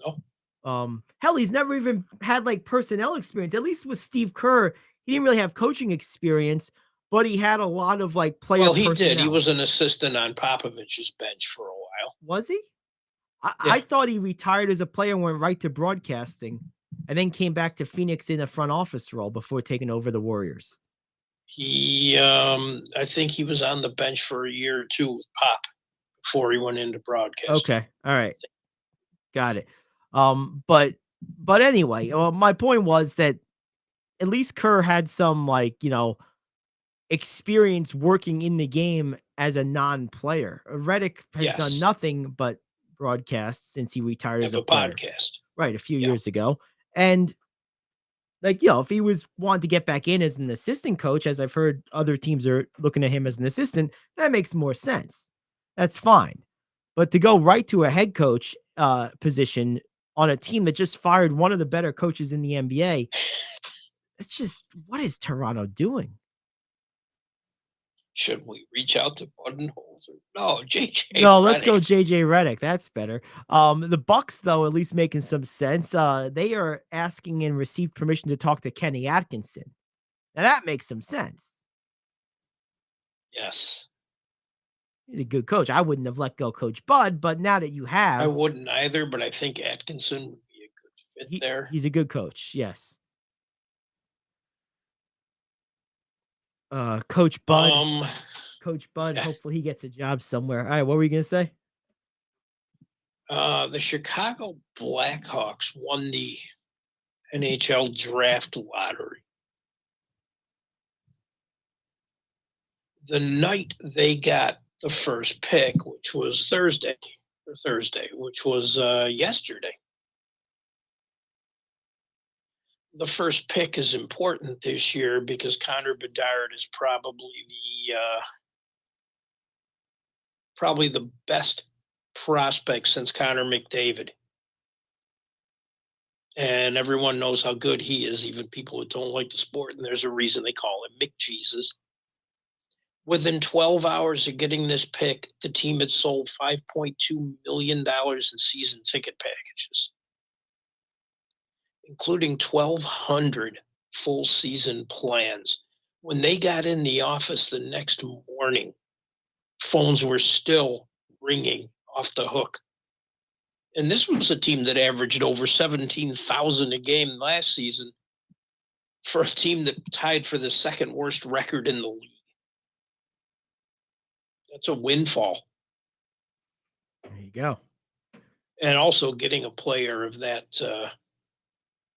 No. Hell, he's never even had like personnel experience. At least with Steve Kerr, he didn't really have coaching experience, but he had a lot of like player. Well, he personnel. did. He was an assistant on Popovich's bench for a while. Was he? Yeah. I thought he retired as a player and went right to broadcasting, and then came back to Phoenix in a front office role before taking over the Warriors. He, I think he was on the bench for a year or two with Pop before he went into broadcasting. Okay, all right, got it. But anyway, my point was that at least Kerr had some experience working in the game as a non-player. Redick has done nothing but broadcast since he retired as a player. Podcast. Right, a few years ago. And if he was wanting to get back in as an assistant coach, as I've heard other teams are looking at him as an assistant, that makes more sense. That's fine. But to go right to a head coach position on a team that just fired one of the better coaches in the NBA, it's just, what is Toronto doing? Should we reach out to Budenholzer? No, JJ. No, let's go JJ Redick. That's better. The Bucks, though, at least making some sense. They are asking and received permission to talk to Kenny Atkinson. Now that makes some sense. Yes. He's a good coach. I wouldn't have let go Coach Bud, but now that you have, I wouldn't either, but I think Atkinson would be a good fit there. He's a good coach. Yes. Coach Bud. Coach Bud. Yeah. Hopefully he gets a job somewhere. All right, what were you gonna say? The Chicago Blackhawks won the NHL draft lottery. The night they got the first pick, which was Thursday, which was yesterday. The first pick is important this year because Connor Bedard is probably the best prospect since Connor McDavid. And everyone knows how good he is, even people who don't like the sport, and there's a reason they call him McJesus. Within 12 hours of getting this pick, the team had sold $5.2 million in season ticket packages, including 1,200 full season plans. When they got in the office the next morning, phones were still ringing off the hook. And this was a team that averaged over 17,000 a game last season for a team that tied for the second worst record in the league. That's a windfall. There you go. And also getting a player of that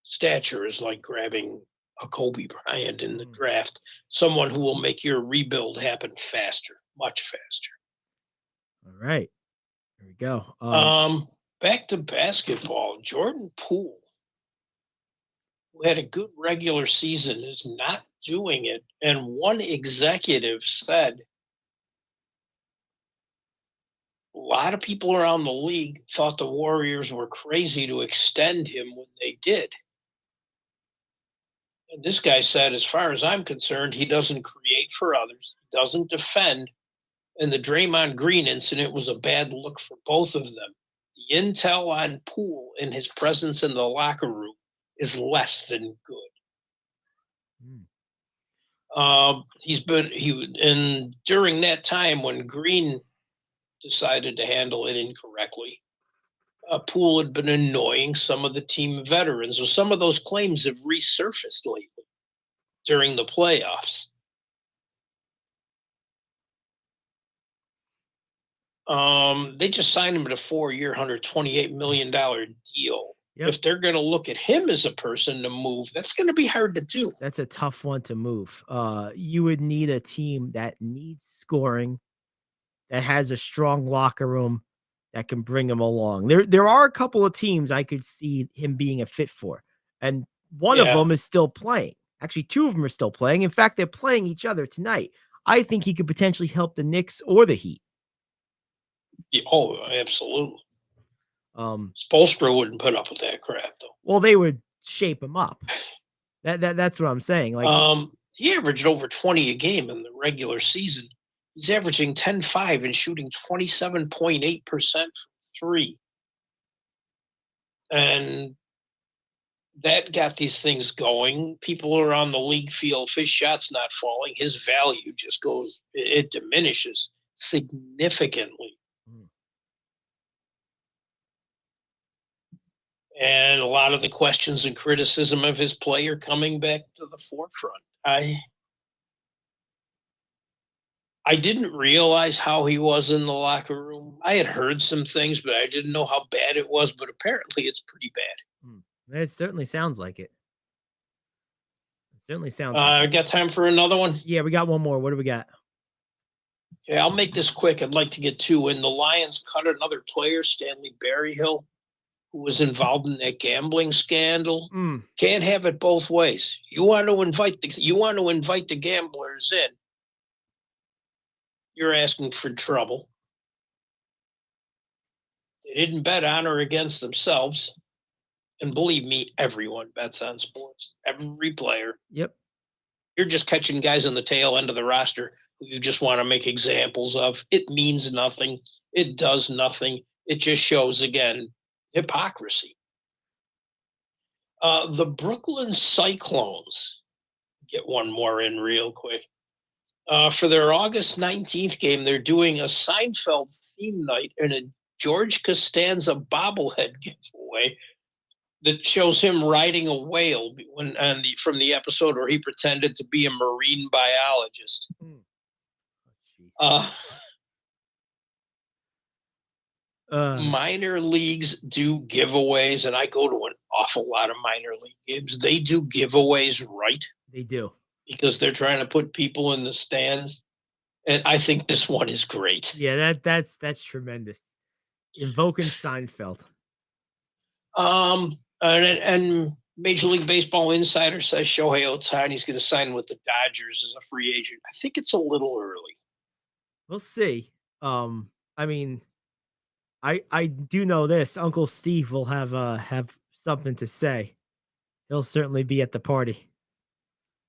stature is like grabbing a Kobe Bryant in the draft, someone who will make your rebuild happen faster, much faster. All right. There we go. Back to basketball. Jordan Poole, who had a good regular season, is not doing it. And one executive said, a lot of people around the league thought the Warriors were crazy to extend him when they did. And this guy said, as far as I'm concerned, he doesn't create for others, he doesn't defend. And the Draymond Green incident was a bad look for both of them. The intel on Poole and his presence in the locker room is less than good. And during that time when Green decided to handle it incorrectly, Poole had been annoying some of the team veterans. So some of those claims have resurfaced lately during the playoffs. They just signed him to a 4-year, $128 million deal. Yep. If they're going to look at him as a person to move, that's going to be hard to do. That's a tough one to move. You would need a team that needs scoring, that has a strong locker room, that can bring him along. There are a couple of teams I could see him being a fit for, and one of them is still playing. Actually, two of them are still playing. In fact, they're playing each other tonight. I think he could potentially help the Knicks or the Heat. Yeah, oh, absolutely. Spoelstra wouldn't put up with that crap, though. Well, they would shape him up. That's what I'm saying. Like, he averaged over 20 a game in the regular season. He's averaging 10-5 and shooting 27.8% from three. And that got these things going. People around the league feel if his shot's not falling, his value just goes, it diminishes significantly. And a lot of the questions and criticism of his play are coming back to the forefront. I didn't realize how he was in the locker room. I had heard some things, but I didn't know how bad it was. But apparently it's pretty bad. It certainly sounds like it. It certainly sounds like it. Got time for another one? Yeah, we got one more. What do we got? Okay, I'll make this quick. I'd like to get two in. The Lions cut another player, Stanley Berryhill, who was involved in that gambling scandal. Can't have it both ways. You want to invite the gamblers in. You're asking for trouble. They didn't bet on or against themselves. And believe me, everyone bets on sports. Every player. Yep. You're just catching guys on the tail end of the roster who you just want to make examples of. It means nothing. It does nothing. It just shows, again, hypocrisy. The Brooklyn Cyclones, get one more in real quick. For their August 19th game, they're doing a Seinfeld theme night and a George Costanza bobblehead giveaway that shows him riding a whale from the episode where he pretended to be a marine biologist. Minor leagues do giveaways, and I go to an awful lot of minor league games. They do giveaways right. They do. Because they're trying to put people in the stands. And I think this one is great. Yeah, that's tremendous. Invoking Seinfeld. And Major League Baseball Insider says Shohei Ohtani's going to sign with the Dodgers as a free agent. I think it's a little early. We'll see. I mean, I do know this. Uncle Steve will have something to say. He'll certainly be at the party,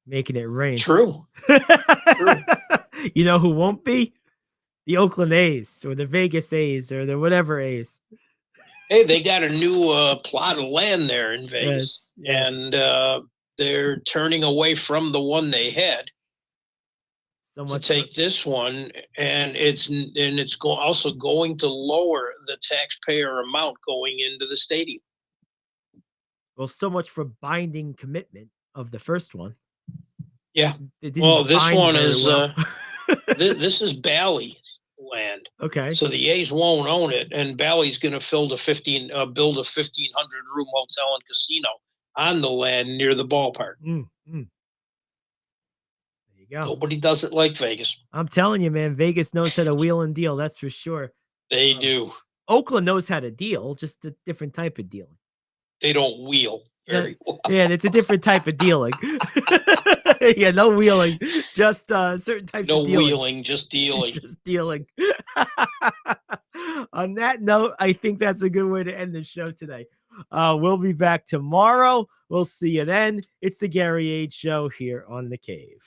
making it rain. True. True. You know who won't be? The Oakland A's or the Vegas A's or the whatever A's. Hey, they got a new plot of land there in Vegas, yes. And they're turning away from the one they had to take this one, and it's also going to lower the taxpayer amount going into the stadium. Well, so much for binding commitment of the first one. Yeah. Well, this one is this is Bally's land. Okay. So the A's won't own it, and Bally's going to build a 1,500-room hotel and casino on the land near the ballpark. There you go. Nobody does it like Vegas. I'm telling you, man, Vegas knows how to wheel and deal. That's for sure. They do. Oakland knows how to deal, just a different type of dealing. They don't wheel very well. Yeah, it's a different type of dealing. Yeah, no wheeling, just certain types of dealing. No wheeling, just dealing. Just dealing. On that note, I think that's a good way to end the show today. We'll be back tomorrow. We'll see you then. It's the Gary Ayd Show here on The Cave.